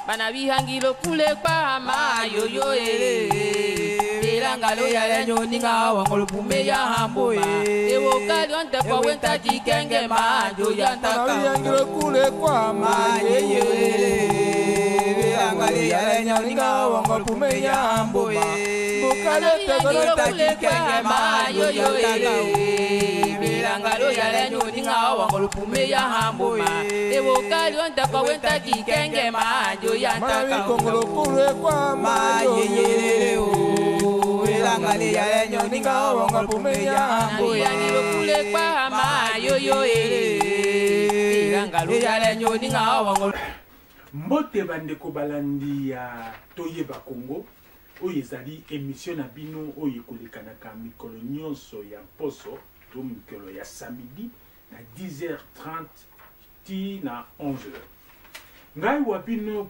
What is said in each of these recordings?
Banabi hangilo kule kwa ma yo yo Bilangalo ya lenyo ninga wangolo pume ya hambo Ewo kali onte kwa wenta jikenge ma yo yantaka Banabi hangilo kule kwa ma yo yo Bilangalo ya lenyo ninga wangolo pume ya hambo Bukale tegolo takikenge ma yo yo Bilangalo ya lenyo ninga wangolo pume ya hambo Ewo kali onte kwa wenta jikenge ma yo yantaka Kongolo kule kwa ma yo yo Bilangalo ya lenyo ninga wangolo pume ya hambo Hangilo kule kwa ma yo yo Bilangalo ya lenyo ninga wangolo Mbote bandeko balandi ya Toyeba Congo oyo ezali émission na bino oyo ekolekanaka mikolo nyonso ya poso to mikolo ya samedi na 10h30 ti na 11h. Ngai wa bino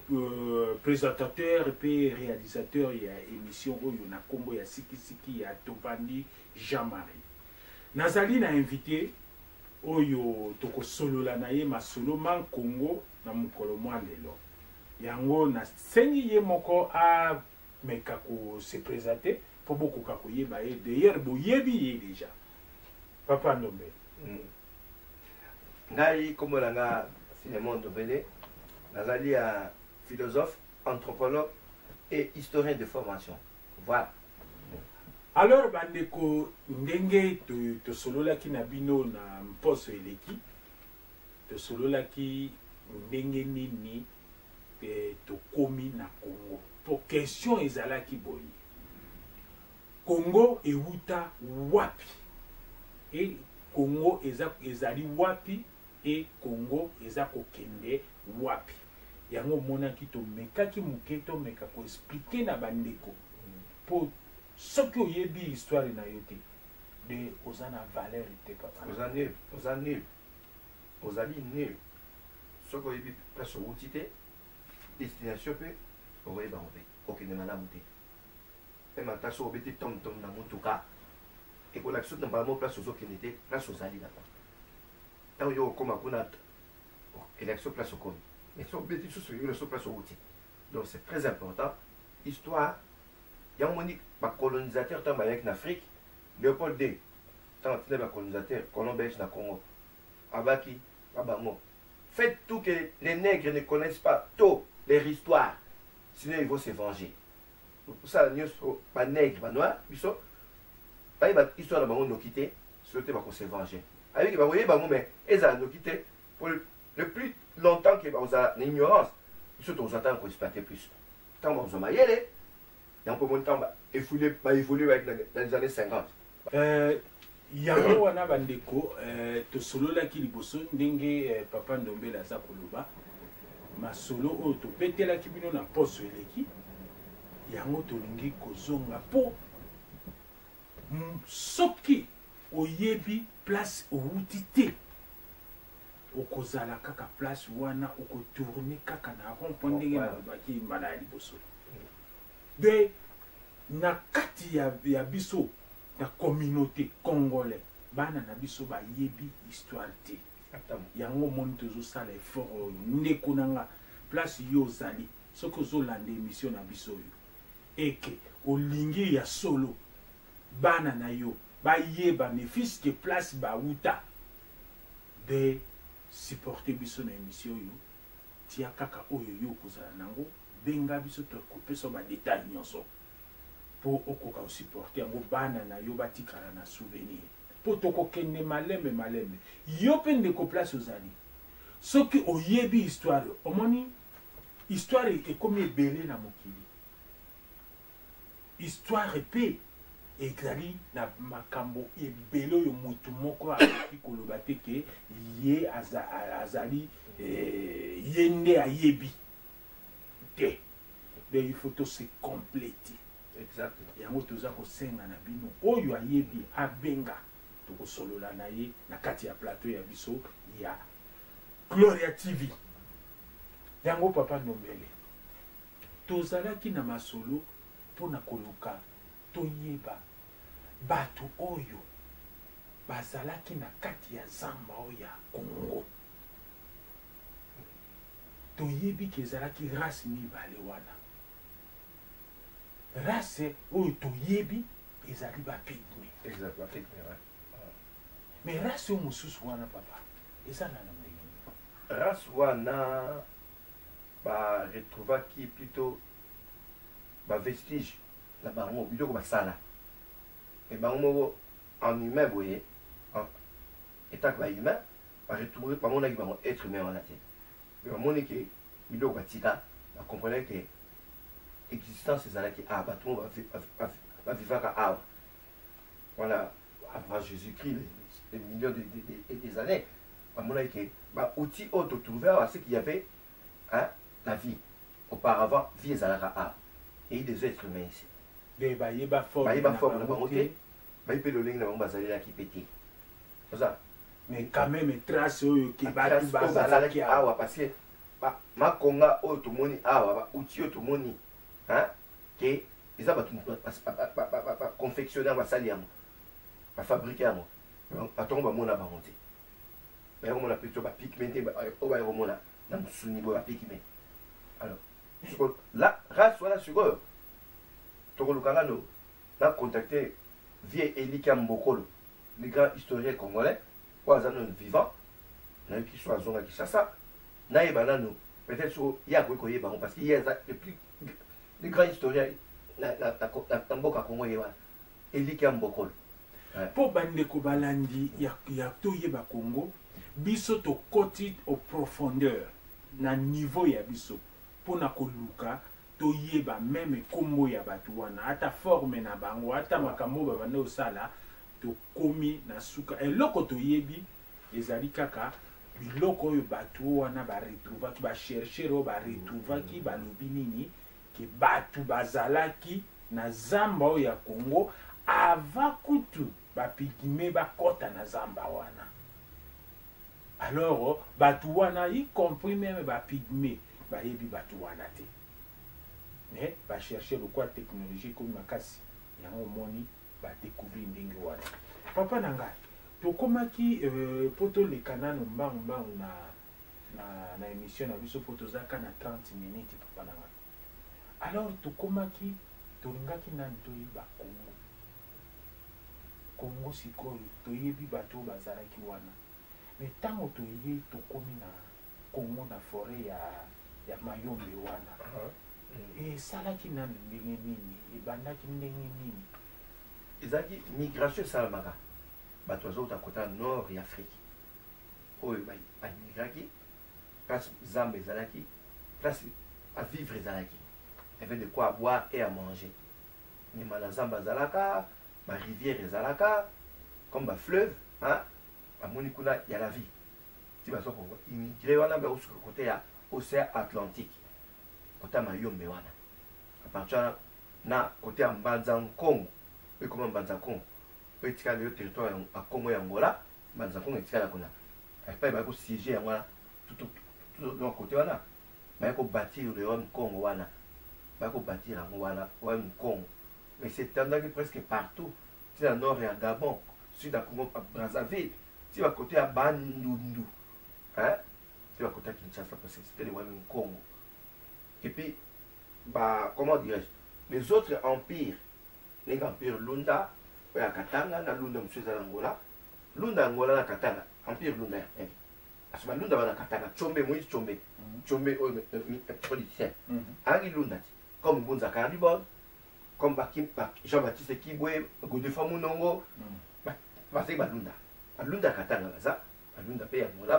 présentateur pe réalisateur ya émission oyo na kombo ya sikisiki ya Topandi Jean-Marie. Nazali na invité oyo tokosolola na ye masolo man Congo na mukolo mwa lelo. Yango na sengi ye moko a meka ko se présenter pour beaucoup ka ko yeba ye d'ailleurs bo yebi ye déjà. Papa Ndombe. Ngai kombo nga Filemon Ndombele. Nazali un philosophe, anthropologue et historien de formation. Voilà. Alors bandeko ndenge to solola ki na bino na mposo eleki to solola ki ndenge nini to komi na Congo pour question ezalaki boyi Congo euta wapi et Congo ezali wapi et Congo eza kokende wapi yango monaki to mekaki muke to meka ko expliquer na bandeko pour ce que oyebi histoire na yote de ozana valeur te papa ozali nul ce que oyebi place outi te destination pe oyeba obe okende malamu te pe mata so obeti tom na mutuka et pour l'action dans balamo place ozokende te place ozali là tant yo koma kuna élection place okomi mais so obeti so yo so place outi donc c'est très important histoire ya moni ba colonisateur tant avec en Afrique Léopold II tant il ba colonisateur colon belge na Congo abaki babamo faites tout que les nègres ne connaissent pas tôt leur histoire sinon ils vont se venger pour ça nous pas nègres pas noirs biso ba histoire na bango no quitter souhaiter ba ko se venger avec ba voyez ba mais eza no quitter pour le plus longtemps que ba osa l'ignorance surtout on s'attend qu'on exploiter plus tant on se mayele et on peut monter en bas évoluer avec dans les années 50 yango wana bandeko to solola ki liboso ndenge papa Ndombele aza koloba masolo oyo tobetelaki bino na poso eleki yango tolingi kozonga po soki oyebi place outi te okozala kaka place wana okotourne kaka na rond-point ndenge nalobaki mbala ya liboso de na kati ya biso na communauté congolais bana na biso bayebi histoire te yango moni tozosala effort oyo ndeko nanga place yo ozali soki ozolanda émission na biso oyo eke olingi ya solo bana na yo bayeba nefisi ke place bauta de supporter biso na émission oyo tia kaka oyo yo kozala nango benga biso tokopesa badetail nyonso po okoka osupporter yango bana na yo batikala na souvenir po tokokende malembe yo mpe ndeko place ozali soki oyebi histoire omoni histoire ekomi ebele na mokili histoire pe ezali na makambo ebele oyo motu moko akoki koloba te ke ye azali ye nde ayebi te de il faut se compléter. Exactement. Yango toza kosenga na bino oyo ayebi abenga tokosolola na ye na kati ya plateau ya biso ya Gloria TV. Yango papa Ndombele tozalaki na masolo pona koluka toyeba bato oyo bazalaki na kati ya zamba oyo ya Congo toyebi ke ezalaki race mibale wana. Race oyo toyebi ezali bapigme. Exact, bapigme, ouais. Mais race oyo mosusu wana papa eza nano ndenge. Race wana retrouvaki plutôt vestige na bango biloko basala. Mais bango moko en humain boye, état que humain, retrouver bango na bango être humain wana te. Mais bamoni ke biloko batika, ba comprenait que existence ezalaki bato va vivre à voilà avant Jésus-Christ des millions des années. Bamoni que outil autre trouvé c'est qu'il y avait la vie. Auparavant, vie ezalaka à et des êtres humains ici. Mais bayeba forme na bango te, bayipe lolenge na bango bazalelaki pété. C'est ça. Mais quand même trace oyo ke batu bazalaki awa parce que makonga oyo tomoni awa outil oyo tomoni ke eza bato confectionner basali yango bafabrike yango batongo bamona bango te bayakomona plutôt bapigmente oyo bayakomona na mosuni boyo bapigme. Alors la race wana sikoyo tokoluka nano na contacter vie Elika Mbokolo, le grand historien congolais oyo aza nano vivant nayoki so azonga Kinshasa nayeba nano peut-être so ye akoki koyeba ngo parce que ye aza le grand historien na mboka Congo ye wana Elika Mbokolo. Po bandeko balandi ya toyeba Congo biso tokoti au profondeur na niveau ya biso pona koluka toyeba même kombo ya bato wana ata forme na bango ata makambo babanda osala tokomi na suka eloko toyebi ezali kaka biloko oyo bato wana baretrouvaki bacherchere oyo baretrouvaki balobi nini ke bato bazalaki na zamba oyo ya Congo ava kutu bapigme bakota na zamba wana. Alors bato wana y compris même bapigme bayebi bato wana te. Mais ba chercher le quoi technologie comme makasi yango moni ba découvrir ndenge wana. Papa nanga to komaki poto le kanano mbangu na émission na biso poto zaka na 30 minutes papa nanga. Alors to komaki to lingaki na ntoyi ba Congo sikoyo to yebi bato bazalaki wana. Mais tango to ye to komi na Congo na forêt ya Mayombe wana. Esalaki nani ndenge nini ebandaki ndenge nini ezalaki migration esalamaka bato bazouta kota nord ya Afrique oyo bamigraki place zamba ezalaki place à vivre ezalaki avait de quoi boire et à manger nyama na zamba ezalaka barivière ezalaka comme bafleuve bamoni kuna ya la vie ti bazoko immigré wana baosuka kote ya océan Atlantique côté Mayombe wana à partir na côté Mbanza Congo et comment Mbanza Congo petit le territoire à Congo et Angola Mbanza Congo est là kuna après ba ko siéger wana tout dans côté wana ba ko bâtir le Congo wana ba ko bâtir en wana Congo mais c'est tendance que presque partout c'est dans nord et à Gabon sud à Congo à Brazzaville c'est à côté à Bandundu c'est à côté à Kinshasa parce que c'était le Congo. Et puis, comment dirais-je, les autres empires, les empires Lunda, Katanga, na Lunda, M. Angola, Lunda, Angola, na Katanga, empire Lunda, Asuma Lunda, na Katanga, Tchombe, Moïse Tchombe, Tchombe, politicien, Henri Lunda, comme Gonza Caribon, comme Jean-Baptiste Kibwe, Godefroy Munongo, Basé Lunda, Lunda Katanga, Lunda Pays Angola,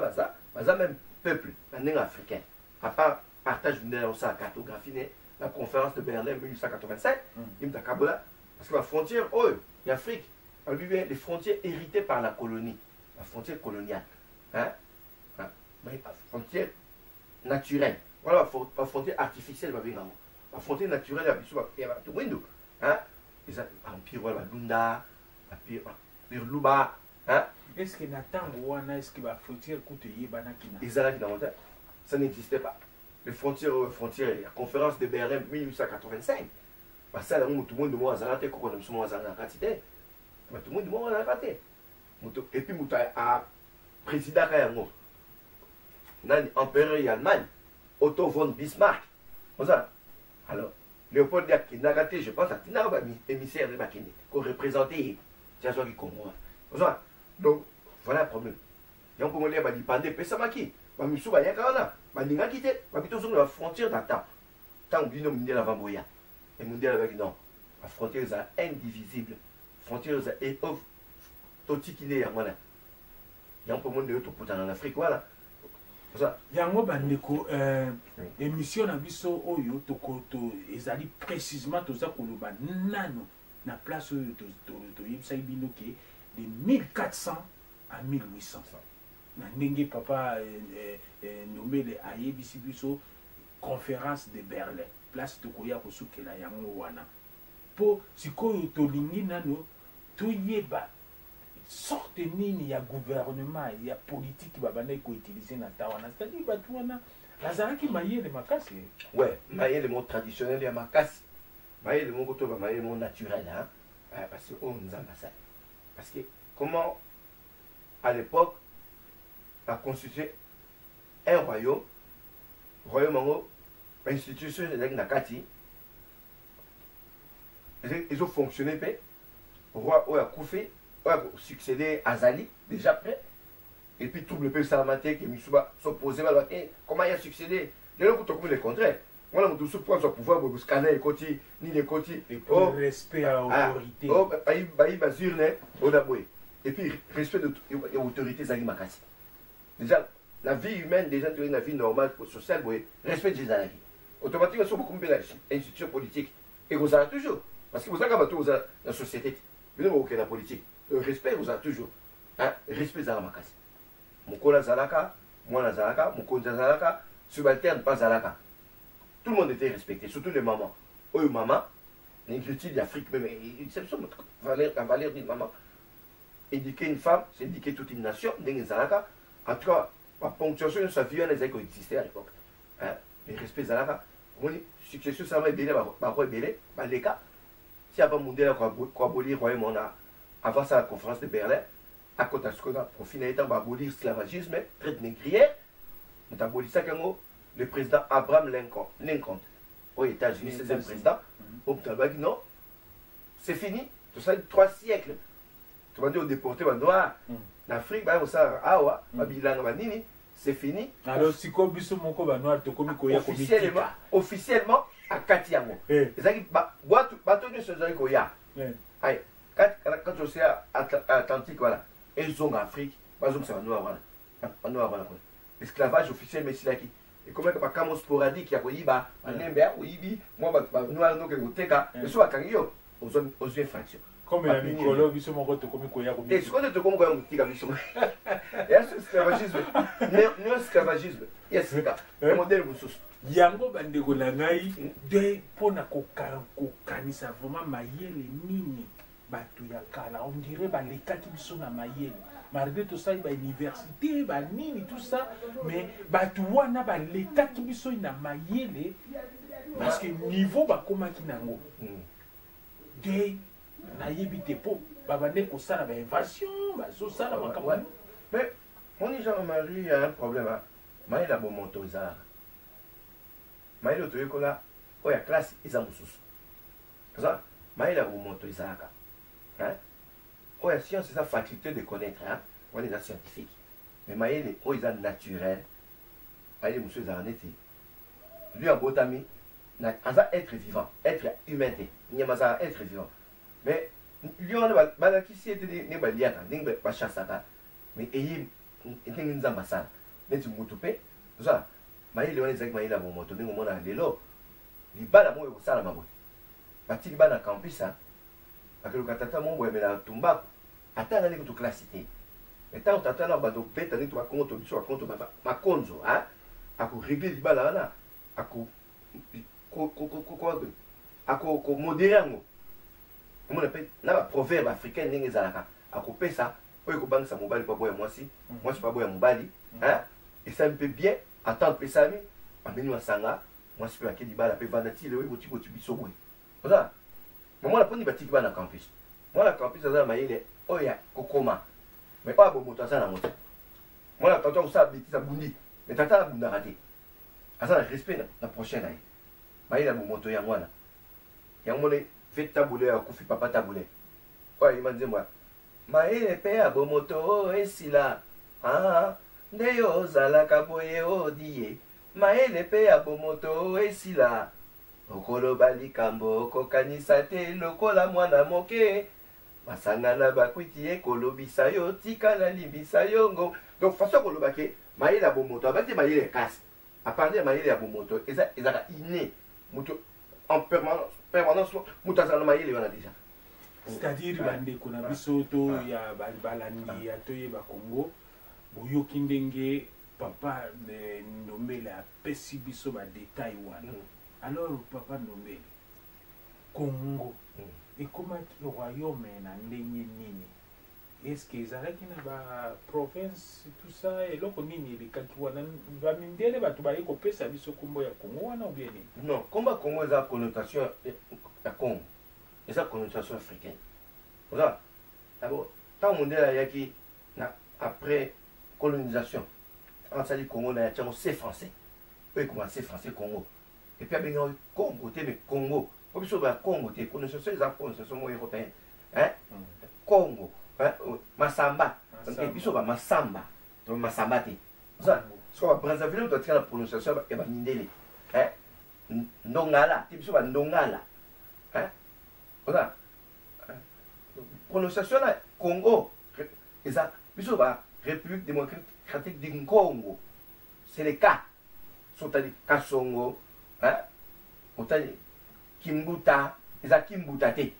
Baza même peuple, un africain, à part partage d'une cartographie la conférence de Berlin 1885 parce que la frontière l'Afrique les frontières héritées par la colonie la frontière coloniale la frontière naturelle voilà la frontière artificielle la frontière naturelle les empires voilà Lunda empire Luba est-ce que Natango wana est-ce que la frontière coûte yebanakina ça n'existait pas. Les frontières, la conférence de Berlin 1885. Parce que tout le monde moi zalate ko ko mso zalana katite. Tout le monde moi zalana katite. Et puis muta a président ka yango. Nani empereur Allemagne. Otto von Bismarck. Alors, Léopold Diak-Nagate, je pense à Tinaba, émissaire de Bakine, qu'on représentait, c'est ça qui comprend. Donc, voilà le problème. Et on peut me dire, il pendait Pessamaki, Mamisou, Yakana, Maninga quitté, Mabito sur la frontière d'Atta. Tant que nous mondial avant Boya. Et mondial avec non. La frontière est indivisible. La frontière est off. Toti qui est à moi là. Il y a un peu de monde en Afrique, voilà. Yango bandeko émission na biso oyo to ezali précisément toza koloba nano na place oyo to yebisa bino ke de 1400 à 1800 na ndenge papa nommé le ayebisi biso conférence de Berlin place tokoya kosukela yango wana po sikoyo tolingi nano toyeba sorte nini ya gouvernement ya politique babana ko utiliser na tawana c'est-à-dire batu wana lazaraki mayele makasi ouais mayele mot traditionnel ya makasi mayele mot to ba mayele mot naturel hein parce que on nzamba ça parce que comment à l'époque a constitué un royaume ngo institution de nakati ils ont fonctionné pe roi ou a Koufé succédé à Azali, déjà prêt. Et puis tout le peuple salamaté qui Misuba s'opposait, comment il a succédé? Il y a le contraire. On a tout ce point sur pouvoir pour scanner les côtés, ni les côtés. Et puis respect à l'autorité. Et puis respect de l'autorité Zali Makasi. Déjà, la vie humaine, déjà, la vie normale, sociale, respect des Zalaki. Automatiquement, ils sont beaucoup plus d'institutions politiques. Et vous avez toujours. Parce que vous avez la société. Vous n'avez aucune politique. Le respect vous a toujours. Hein? Respect Zalamakasi. Mokola Zalaka, Mwana Zalaka, Mokonza Zalaka, subalterne pas Zalaka. Tout le monde était respecté, surtout les mamans. Oh, maman, l'inquiétude d'Afrique, même, c'est la valeur d'une maman. Éduquer une femme, c'est éduquer toute une nation, dans Zalaka. En tout cas, la ponctuation de sa vie, elle existait à l'époque. Hein? Le respect Zalaka. On dit, succession, ça va être roi belé, les cas. Si avant mon délai, quoi abolir le royaume, on a. Avant ça, la conférence de Berlin, à côté de ce qu'on a, pour finir, on va abolir l'esclavagisme, traite négrière. On a aboli ça quand le président Abraham Lincoln, aux États-Unis, 16e président, on a dit non, c'est fini, tout ça, 3 siècles. Tu vas dire, on déporté les Noirs. L'Afrique, c'est fini. Alors, si comme biso moko ba noir to komi koya officiellement à Katiamo. C'est-à-dire, bateau de ce genre koya. Quand on sait Atlantique, voilà, et ils sont en Afrique, par exemple, c'est en noir, voilà. L'esclavage officiel, mais c'est là qui. Et comment que par sporadique, il y a Koyiba, en Nember, Oyibi, moi, noir, non, que vous teka, mais soit à Kangyo, aux infractions. Comme il y a Nicolo, biso moko to komi koya komi. Et ce qu'on est de comme on tika biso. Il y a ce esclavagisme, néo-esclavagisme, il y a ce cas, le modèle vous sous. Yango bandeko na ngai de pona kokanisa vraiment mayele nini bato ya kala on dirait balekaki biso na mayele malgré tout ça ba université ba nini tout ça mais bato wana balekaki biso na mayele parce que niveau bakomaki nango de nayebi te po babande kosala ba invasion bazosala makambo. Mais on dit Jean-Marie, il y a un problème, mayele a bon montozar. Maïla Toyokola, oh, il y a classe, ils ont sous. Ça, Maïla Rumonto, ils ont hein? Oh, la science, c'est sa faculté de connaître, hein? On est des scientifiques. Mais Maïla, oh, ils ont naturel. Maïla, monsieur, ils ont été. Lui, en botami, il a être vivant, être humain, il y a être vivant. Mais, lui, on a qui s'y était né, pas chasse, mais il y a une ambassade. Mais tu m'outopes, ça. Maïle on ezaki maïle bon moto ndenge mona lelo libala moyo kosala mabo batiki bana campus hein akeluka tata mo boye mela tumba atanga ndenge to classité mais tant tata na bado beta ndenge to ba konto biso konto ba makonzo hein ako régler libala wana ako ko modérer ngo comment on appelle na ba proverbe africain ndenge zalaka ako pesa oyo ko bangisa mobali pa boya mwasi mwasi pa boya mobali hein et ça me fait bien. Attends, Pessami, ameni wasanga, moi je peux acquérir la paix vandati, le webo tipo biso boy. Voilà. Mais moi la poni batiki ba na campus. Moi la campus ça maïle, oya kokoma. Mais pas bon moto ça na moto. Moi la tata ça biti ça bundi, mais tata la bunda raté. aza na respect na prochain na ye mayele ya bomoto yango wana yango moni fe tabule akufi papa tabule oyo ayima nzembo mayele mpe ya bomoto esila nde yo ozalaka boye odi ye mayele mpe ya bomoto esila okoloba likambo okokanisa te lokola mwana moke masangana bakwiti ekolobisa yo tikala limbisa yongo donc façon koloba ke mayele ya bomoto abati mayele ekasi apartir ya mayele ya bomoto ezaka inné moto en permanence moto azala na mayele wana déjà c'est-à-dire bandeko na biso to ya balandi ya toyeba Congo boyoki ndenge papa Ndombele apesi biso badetail wana alors papa Ndombele Congo ekomaki royaume na ndenge nini est-ce que ezalaki na baprovince tout ça eloko nini elekaki wana bamindele bato baye kopesa biso kombo ya Congo wana ou bien nini non kombo ya Congo eza connotation ya Congo eza connotation africaine oza d'abord ntango mondele ayaki na après colonisation ansali Congo na yatiango c'est français oyo ekoma c'est français Congo et puis abengaki Congo te mais Congo po biso ba Congo te colonisation eza colonisation mo européenne Congo Masamba et biso ba Masamba to Masamba te oza siko ba Brazzaville to tika na prononciation ya ba mindele Ndongala te biso ba Ndongala oza prononciation na Congo eza biso ba République démocratique du Congo c'est le cas sotali Kasongo otali Kimbuta eza Kimbuta te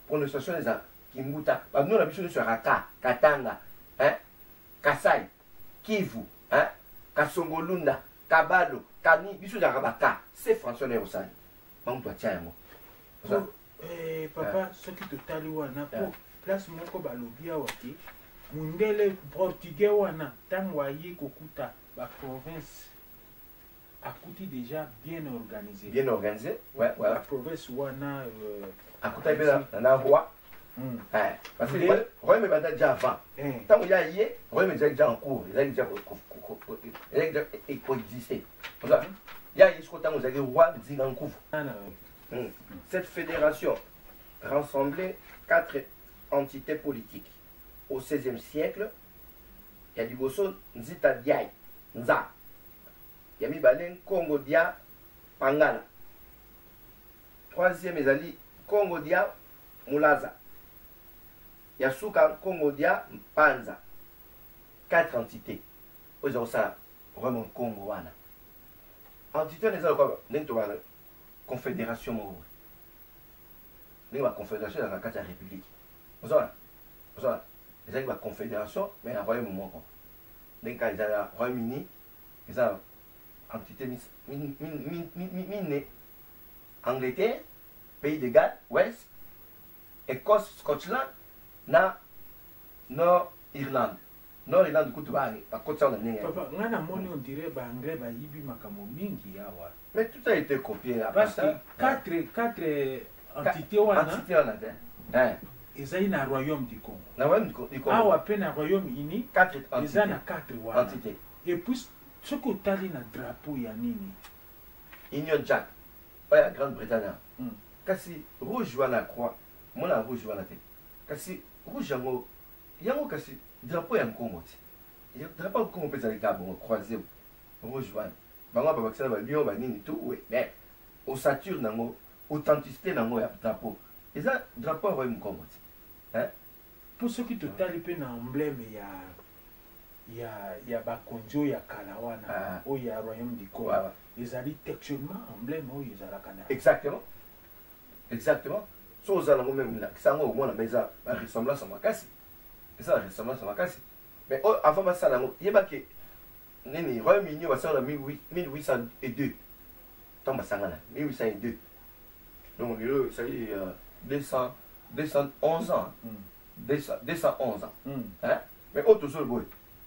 prononciation eza Kimbuta bano na biso sur Raka Katanga Kasai Kivu Kasongo Lunda Kabalo Kani biso za Rabaka c'est François na Rosali bantu atia yango papa soki totali wana po place moko balobi awa ke mundele portugais wana ntango aye kokuta baprovince akuti déjà bien organisé ouais la province wana akuta mpe na roi parce que royaume ebanda déjà avant ntango ya ye royaume ezalaki déjà en cours ezalaki déjà coexisté ya ye siko ntango ezalaki roi nzinga nkufu. Cette fédération rassemblait 4 entités politiques. Au XVIe siècle, il y a Liboso Nzita Diaye, Nza. Il y a Mibalen Congo Dia Pangala. 3e, ezali Congo Dia Mulaza. Il y a Souka Congo Dia Mpanza. 4 entités. Aux autres, ça, vraiment Congo wana. Entité, on est là, quoi, confédération moko ndenge baconfédération ezalaka na kati ya république ozala ezalaki baconfédération mais na royaume moko ndenge kaka eza na royaume-uni eza entité mine Angleterre, pays de Galles, Wales, Écosse, Scotland na Nord-Irlande. Nord-Irlande kutu bakoti ça na ndenge papa nga na moni on dirait ba anglais ba yibi makambo mingi awa. Mais tout a été copié là. Parce que quatre entités wana ezali na royaume du Congo. Na royaume du Congo. Awa pe na royaume-uni 4 entités. Ezali na 4 wana. Entités. Et puis ce que tali na drapeau ya nini? Union Jack. Oya Grande-Bretagne. Kasi rouge wana croix. Mona rouge wana te. Kasi rouge yango kasi drapeau ya Congo te. Drapeau ya Congo pe ezali ka bon croisé rouge wana. Bango ba bakisana ba lion ba nini tout oui mais ossature nango authenticité nango ya drapeau eza drapeau ya royaume Congo hein pour ceux qui totali pe na emblème ya bakonjo ya kala wana o ya royaume du Congo ezali textuellement emblème o ezalaka na exactement so ozala ngo même là sango au mona meza ba ressemblance makasi eza ressemblance makasi mais avant ba sala ngo yeba ke nini Royaume-Uni va sortir en 1802. Tant basangana 1802. Donc ça y est 211 ans. 211 ans. Hein? Mais autre chose boy.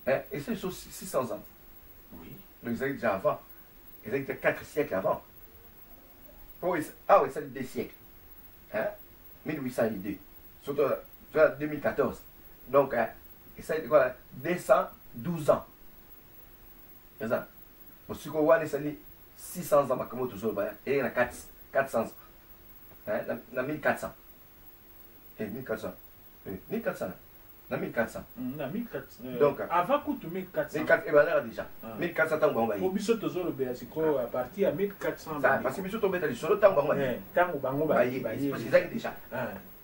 Hein? Et c'est sur 600 ans. Oui. Donc c'est déjà avant. C'est 4 siècles avant. Ah oui, c'est 2 siècles. Hein? 1802. Surtout 2014. Donc c'est quoi 212 ans. C'est ça. Bosiko wana sali 600 ans makambo toujours ba et na 400 na 1400 et 1400 1400 na 1400 na 1400 donc avant coûte 1400 1400 et ben déjà 1400 tango bango ba pour biso tozolo be siko à partir à 1400 ça parce que biso to beta li solo tango bango ba tango bango ba parce que ça déjà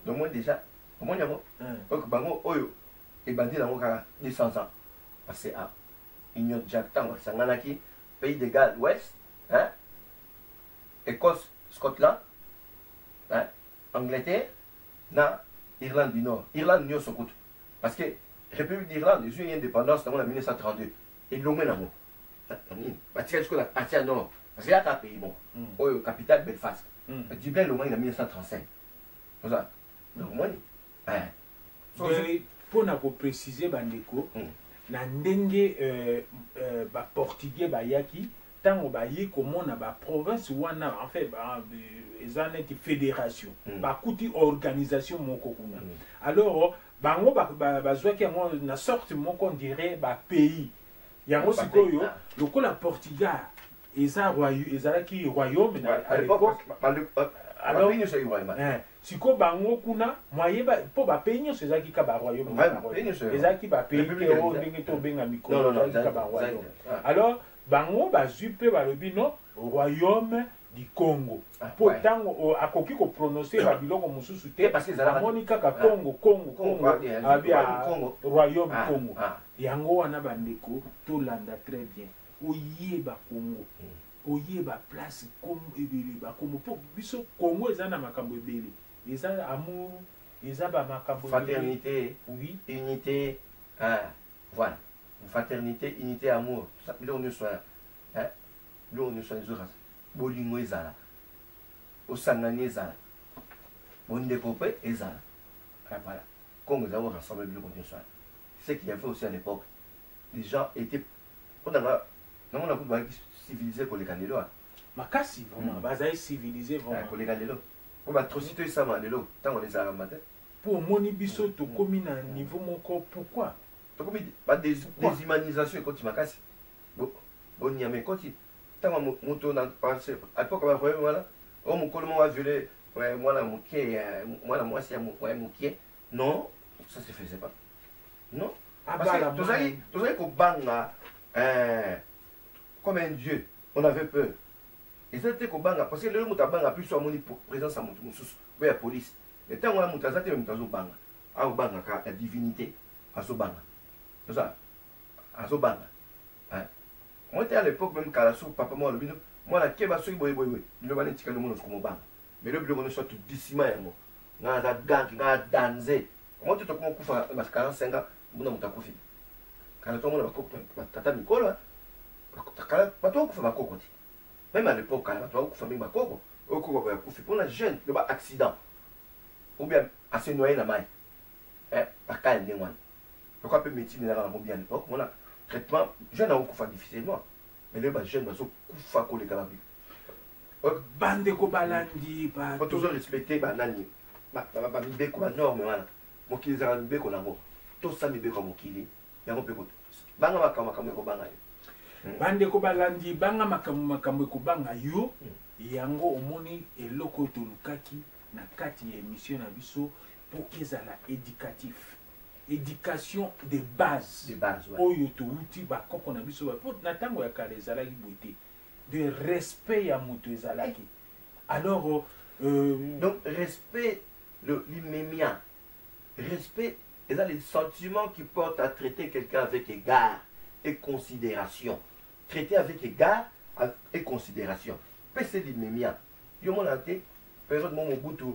donc moi déjà moi nyamo donc bango oyo et bandi la ngoka 200 ans parce que Union Jack tango sanganaki pays de Galles ouest hein Écosse Scotland hein Angleterre na Irlande du Nord Irlande nyo sokutu parce que République d'Irlande ils ont eu indépendance en 1932 et l'homme na mo batika jusqu'à la partie nord parce que là t'as pays bon oyo capitale Belfast Dublin l'homme en 1935 comme ça donc moi hein pour na ko préciser bandeko na ndenge ba portugais ba yaki tango ba yi komona ba province wana en fait ba ezaneti fédération ba kuti organisation moko kuna alors bango ba zwaki yango na sorte moko on dirait ba pays yango sikoyo lokola Portugal ezalaki royaume à l'époque alors siko bango kuna moyeba po ba pays nyonso ezalaki ka ba royaume ezalaki ba pays o ndenge to benga mikolo ezalaki ka ba royaume alors bango bazwi mpe balobi no royaume du Congo po ntango akoki koprononce babiloko mosusu te amoni kaka Congo royaume Congo yango wana bandeko tolanda très bien oyeba Congo oyeba place comme ebele bakombo po biso Congo eza na makambo ebele eza amour eza ba makambo fraternité oui unité voilà fraternité unité amour ça biloko nyonso hein biloko nyonso ezora bolingo ezala osangani ezala bondeko mpe ezala voilà Congo eza rassemble biloko nyonso c'est qu'il y avait aussi à l'époque les gens étaient pendant non on a beaucoup civilisé pour les candidates makasi vraiment bazali civilisé vraiment pour les candidates pour atrocité ça va lelo tant on les a matin pour moni biso to komi na niveau moko pourquoi to komi ba déshumanisation quand tu makasi bon y a mais quand tu tant moto na passer à l'époque ba royaume voilà on mon colon va violer ouais moi la moqué moi c'est moi moqué non ça se faisait pas non parce que tu sais qu'au banga comme un dieu on avait peur et c'était qu'au banga parce que le mot banga plus soit mon présence à mon la police et tant on a monté ça même dans banga à banga la divinité à so banga c'est ça à so banga hein moi à l'époque même quand la sou papa moi le bino moi la keba so boy le bana tika le monde comme banga mais le bilo soit tout décima yango na da gang na danser moi tu te comme kufa parce que 45 ans muna mutakufi quand tout le monde va couper tata mikolo bato kufa bakoko te même à l'époque quand bato kufa même bakoko okoko ba kufa pour la jeune le ba accident ou bien à se noyer na mai bakala ndengwana pourquoi peut médecine na mo bien à l'époque on a traitement jeune a kufa difficilement mais le ba jeune baso kufa ko le kala bande ko balandi ba faut toujours respecter ba nani ba mibeko ba norme wana mokili za mibeko nango to sa mibeko mokili yango pe ko banga makambo ko banga bande ko balandi banga makambo ko banga yo yango omoni eloko tolukaki na kati ya émission na biso pour ezala éducatif éducation de base oyo touti ba koko na biso ba na tango ya kala ezalaki boite de respect ya moto ezalaki alors donc respect l'immédiat respect et dans les sentiments qui portent à traiter quelqu'un avec égard et considération. Traiter avec égard et considération. C'est l'immédiat. Yo mon ante, personne mon Mobutu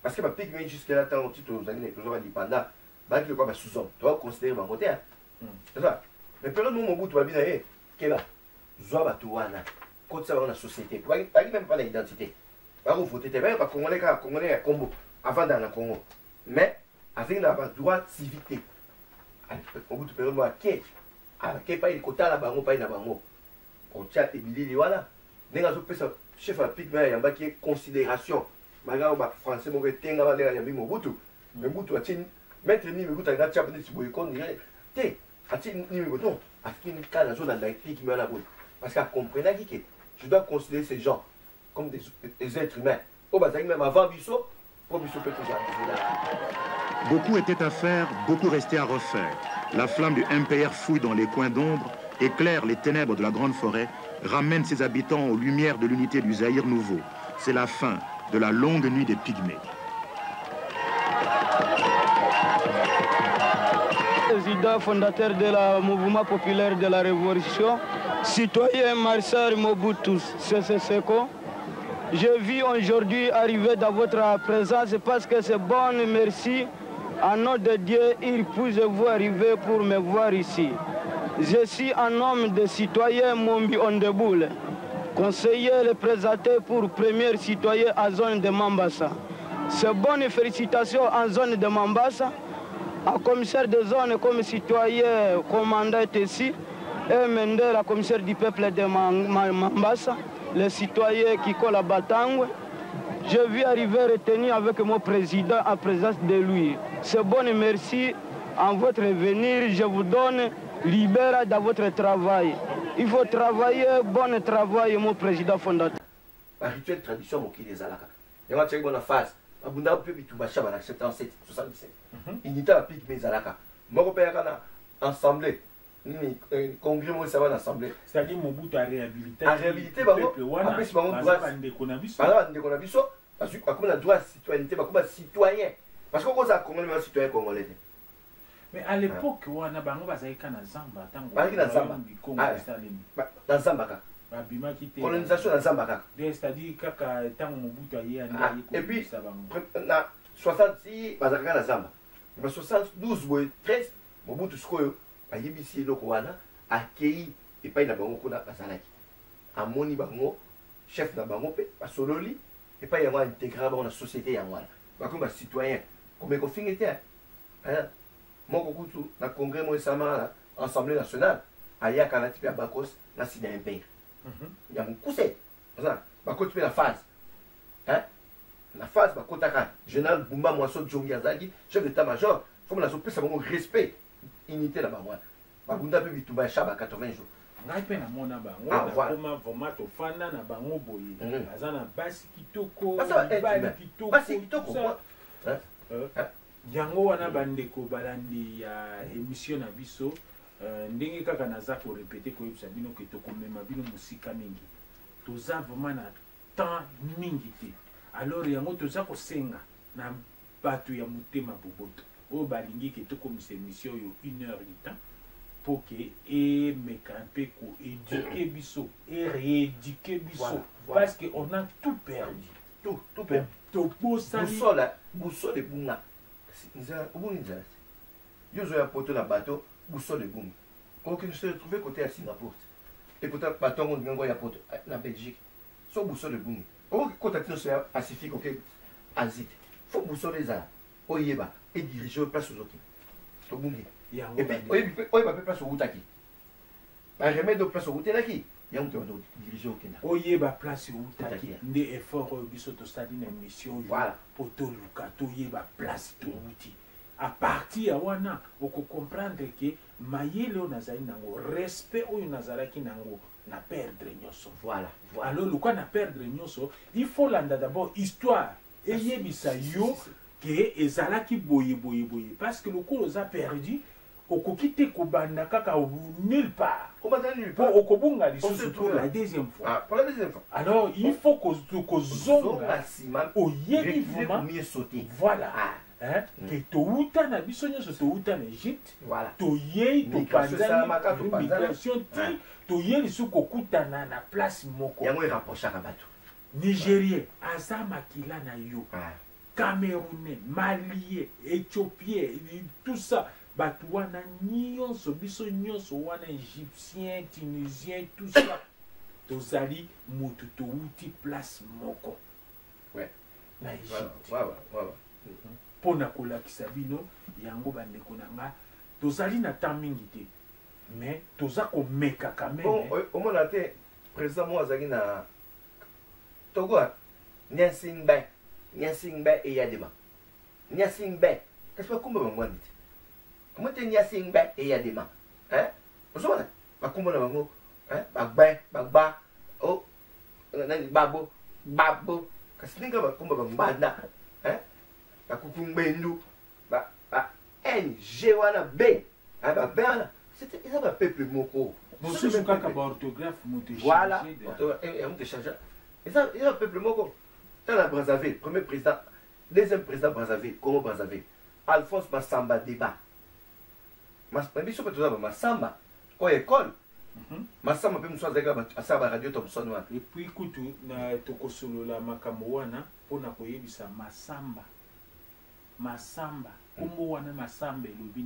parce que ma pique même jusqu'à là tant titre aux années toujours indépendant, bah qui quoi sous-homme. Tu vas considérer mon côté. C'est ça. Mais personne mon Mobutu va bien que là. Zoa batuana. Quand ça va dans la société, pas même pas l'identité. Pas vous voter même pas congolais à Congo avant dans le Congo. Mais avec la droit civique. Au bout de période moi qui pas il kota la bango pas na bango. On tient et bilili voilà. Nenga zo pesa chef à pique mais yamba qui considération. Malgré ba français mo betenga ba ya mo butu. Mais butu atini mettre ni me buta na chapa ni siboy kon ni te. Atini ni me butu. Atini kala zo na pique mais la boy. parce qu'elle comprenait que je dois considérer ces gens comme des êtres humains. Oh, bah, même avant Bissot, pour Bissot peut toujours arriver là. Beaucoup était à faire, beaucoup restait à refaire. La flamme du MPR fouille dans les coins d'ombre, éclaire les ténèbres de la grande forêt, ramène ses habitants aux lumières de l'unité du Zaïre nouveau. C'est la fin de la longue nuit des Pygmées. Président fondateur de la mouvement populaire de la révolution, citoyen Marcel Mobutu Sese Seko, je vis aujourd'hui arriver dans votre présence parce que c'est bon, merci. En nom de Dieu, il puisse-vous arriver pour me voir ici. Je suis un homme de citoyen Mombi Ondeboule, conseiller le présenté pour premier citoyen en zone de Mambasa. C'est bonne félicitations en zone de Mambasa, en commissaire de zone comme citoyen commandant ici, et Mende, la commissaire du peuple de Mambasa, le citoyen Kiko Labatangwe. Je vis arriver retenu avec mon président en présence de lui. C'est bon et merci en votre venir. Je vous donne libéra dans votre travail. Il faut travailler, bon travail, mon président fondateur. La rituel tradition, mon qui les alaka. Il y a une bonne phase. Abunda peut tout bâcher en acceptant 77. Il n'y a pas de mes alaka. Mon père a assemblé. Congrès, moi, ça va ensemble. C'est-à-dire Mobutu a réhabilité. A réhabilité, après, c'est mon droit. Parce que, comme on a droit à la citoyenneté, comme un citoyen. Parce qu'on a comme un citoyen congolais. Mais à l'époque, on a un Zamba. Dans Zambaka. Colonisation dans Zambaka. C'est-à-dire que Mobutu a et puis, en 66, dans Zamba. En 72, 13, Mobutu Skoyo. Ayebisi eloko wana akei epai na bango kuna bazalaki amoni bango chef na bango pe basololi epai yango intégré bango na société yango wana bakomi bacitoyen komeka kofinga te moko kutu na congrès mo esamaka na assemblée nationale ayaka na ti mpe ya bakos na sina ya mpere ya mokuse oza bakoti mpe na phase na phase bakotaka général Bumba Mwaso Djongi azalaki chef d'état major fomo nazopesa bango respect unité na bango wana bakunda mpe bitumba ya shaba 80 jours ngai mpe namona bango nakoma vraimen tofanda na bango boye aza na basi kitoko mibali kitoko yango wana bandeko balandi ya émission na biso ndenge kaka naza korepete koyebisa bino ke tokomema bino mosika mingi toza vraimen na temps mingi te alors yango toza kosenga na bato ya motema boboto oyo balingi ke tokomisa émission oyo 1 heure du temps po ke emeka mpe koéduke biso et rééduke biso parce que on a tout perdu tout perdu tobosali busole bunga obungi nzala te yo ozoya poto na bato busole bungi okoki se retrouve côté ya Singapour et pourtant bato yango ndinga ngo ya poto na Belgique so busole bungi okoki kota tino so ya Pacifique oke Asie te fo busole ezala oyeba et diriger place aux autres to bungi et puis oyeba pe place au utaki ba remède place au utelaki yango to diriger au Kenya oyeba place au utaki nde effort biso to sali na émission voilà poto luka to yeba place to uti à partir ya wana oko comprendre que mayele o nazali nango respect oyo nazalaki nango na perdre nyonso voilà alors luka na perdre nyonso il faut landa d'abord histoire eyebisa yo que ezalaki boye parce que le cours a perdu okoki te kobanda kaka nulle part okobunga lisusu pour la deuxième fois alors il faut kozonga oyebi vraiment voilà ke touta na biso nyonso touta na Égypte toyei topanzani migration ti toyei lisusu kokutana na place moko yango erapprochaka bato Nigérien aza makila na yo Camerounais, Malien, Éthiopien, tout ça. Batouana, nyonso, biso nyonso, wana Égyptien, Tunisien, tout ça. Tozali, motuto outi place moko. Ouais. Na Égypte. Voilà. Pona kolakisa bino, yango bandeko nanga, tozali na temps mingi te. Mais toza ko meka quand même. Bon, au moins te président moi azali na Togo, Nyasingbe. Nyasingbe et Yadema. Nyasingbe. Qu'est-ce que comment on dit? Comment tu Nyasingbe et Yadema? Hein? Vous savez, pas comment on bagba oh nani babo kasi ninga bakomba bambanda bakukumbendu NG wana B babana c'était ils avaient peuple moko mosusu kaka baorthographe voilà on te change ils avaient peuple moko dans la Brazzaville premier président deuxième président Brazzaville Congo Brazzaville Alphonse Massamba Débat biso pe tozaba Massamba ko école Massamba pe muso azaka asaba radio Thomson wana et puis kutu na tokosolola makambo wana pona koyebisa Masamba kombo wana Masamba elobi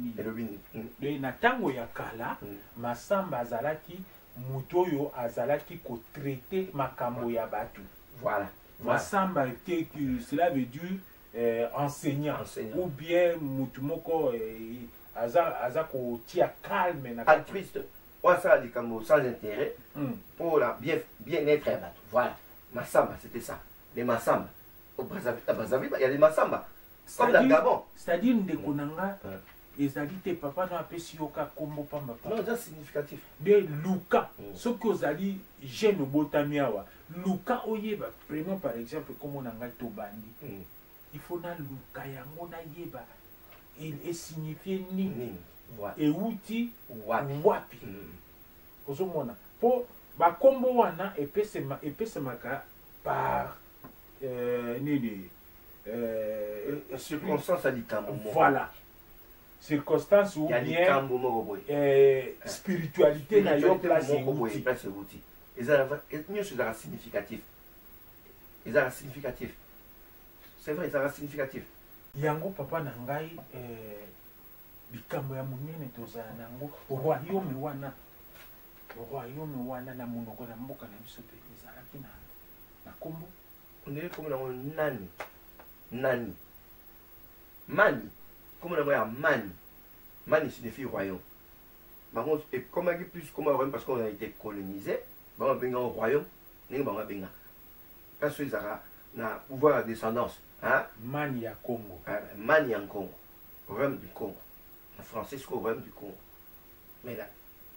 nini na ntango ya kala Masamba azalaki moto oyo azalaki kotraite makambo ya bato voilà Masamba était que cela veut dire enseignant ou bien moto moko aza kotia calme na altruiste ou ça dit comme sans intérêt pour la bien-être à bato voilà Massamba c'était ça les Massamba au Brazzaville il y a des Massamba comme la Gabon c'est-à-dire ndeko nanga ezali te papa no apesi yoka kombo pamba non c'est significatif de Luka soki ozali jeune obotami awa Luka oyeba prenons par exemple kombo nanga tobandi il faut na Luka yango na yeba il signifie nini euti wapi ozomona po bakombo wana epesemaka par nini circonstance à likambo voilà circonstance ou bien spiritualité na yo place euti mieux c'est significatif c'est vrai ça significatif yango papa na ngai bikambo ya monene tozala nango royaume wana na monoko na mboka na biso pe ezalaki na kombo ondele kombo nango nani mani kombo nango ya mani signifie royaume bango ekomaki plus kombo ya royaume parce qu'on a été colonisé bango babenga royaume ndenge bango babenga kasi oyo ezalaka na pouvoir ya descendance mani ya Congo mani ya Congo royaume du Congo en français c'est le royaume du Congo mais la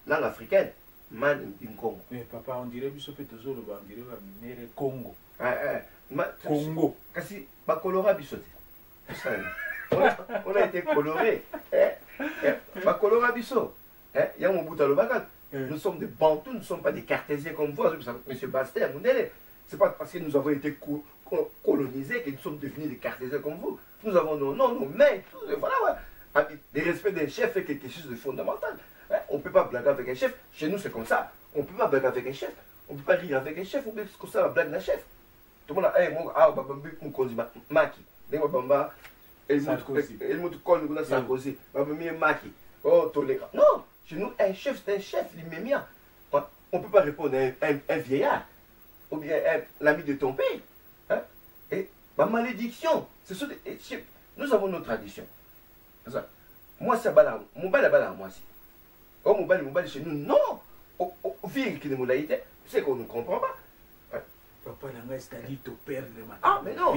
langue africaine mani du Congo mais papa on dirait biso pe tozoloba on dirait ba minere Congo Congo kasi bakolora biso te on a été coloré bakolora biso ya mobuta lobaka nous sommes des Bantous, nous ne sommes pas des Cartésiens comme vous, M. Bastien, c'est pas parce que nous avons été colonisés que nous sommes devenus des Cartésiens comme vous. Nous avons nos mains, tout, voilà. Le respect d'un chef est quelque chose de fondamental. On ne peut pas blaguer avec un chef. Chez nous, c'est comme ça. On ne peut pas blaguer avec un chef. On ne peut pas rire avec un chef. On peut comme ça la blague d'un chef. Tout le monde a dit, Maki. Helmut Kohl, Sarkozy. Maki. Oh, tolérant. Non, chez nous, un chef, c'est un chef, l'immédiat. On ne peut pas répondre à un vieillard. Ou bien l'ami de ton père. Et ma malédiction, nous avons nos traditions. Moi, c'est mon bal à moi aussi. Oh, mon bal chez nous, non. Au fil qui nous l'a été, c'est qu'on ne comprend pas. Papa n'a c'est-à-dire te perdre ma ah, mais non.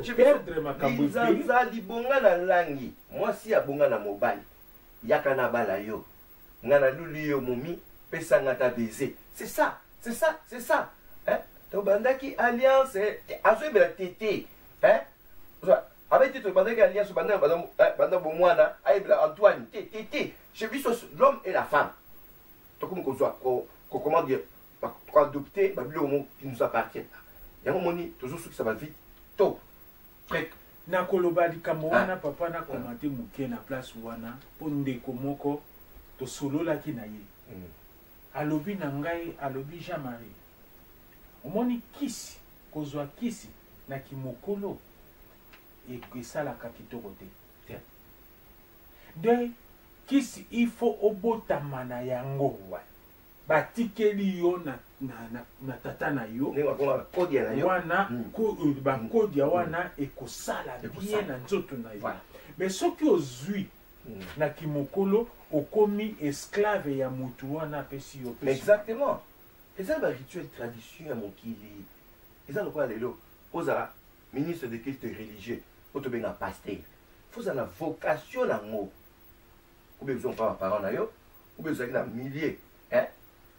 Je perdre ma cambouille. Libonga na langi. Moi, si abonga na mobile, yakana bala yo. Ngana luli yo momi, pesa ngata baiser. C'est ça. Tobandaki alliance, azo bela tété. Avec tu tobandaki alliance banda bomwana, aibla Antoine, tété. Chez lui l'homme et la femme. To comme comment dire, pour adopter, babli au monde qui nous appartient. Il y a un moment toujours ce qui ça va vite. Tôt. Na koloba likambo wana papa na commenter muke na place wana po ndeko moko to solola ki na ye. Alobi na ngai alobi Jean-Marie. Omoni kisi kozwa kisi na kimokolo e esalaka kitoko te. De kisi il faut obotama na yango wa. Batikeli yo na tata na yo wana bakodi ya wana ekosala bien na nzoto na yo mais soki ozwi na kimokolo okomi esclave ya mutu wana apesi yo exactement eza ba rituel tradition ya mokili eza lokola lelo ozala ministre de culte religieux otobenga pasteur fozala vocation nango obe besoin pa parole na yo obe besoin na millier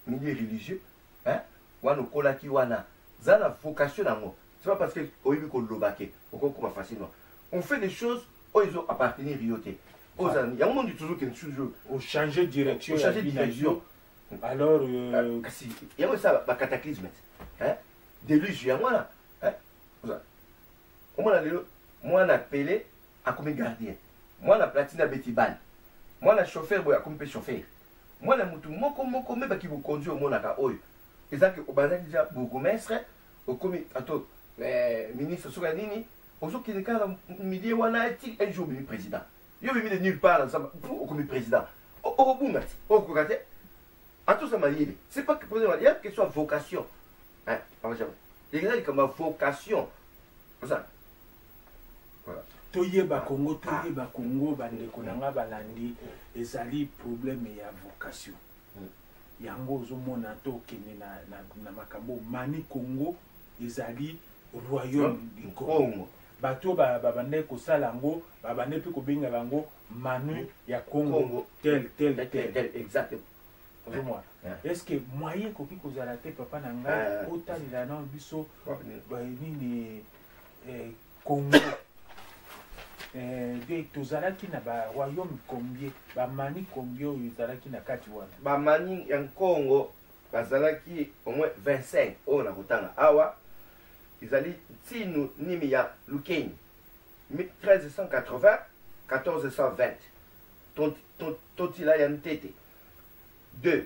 milieu religieux, hein, wana kolaki wana, ça la vocation nango. C'est pas parce que oyebi ko lobake, okoma facilement. On fait des choses où ils ont appartenir rioté. Aux amis, il y a un moment du toujours quelque chose. Au changer de direction. Au changer de direction. Alors, si il y a ça, bah cataclysme, hein, déluge, il y a moi là, hein, moi on a appelé à comme gardien, moi on a platine à Betibal, moi on a chauffeur boy à comme chauffeur, moi on a mutu moko même qui vous conduit au monaka oyo, et ça que au bazar déjà bourgmestre, au comme attends, ministre Souganini, au jour qui est quand midi wana est un jour ministre président, il y a mis de nulle part ça pour comme président, au bout merci, au côté. À tout ça, c'est pas que il y a une question de vocation. Hein? Il y a comme vocation. Ça. Voilà. Toyeba Congo, bandeko nanga balandi, ezali problème ya vocation. Yango ozomona tokende na makambo mani Congo ezali royaume du Congo. Bato babande kosala yango, babande pe kobenga yango manu ya Congo tel. Exactement. Est-ce que moyen koki kozala te papa na ngai otalila na biso nini Congo de tozalaki na ba royaume combien ba mani combien oyo ezalaki na kati wana ba mani ya Congo bazalaki au moins 25 oyo na kotanga awa ezali tinu nimi ya Lukeni 1380 1420 totila ya Ntete 2.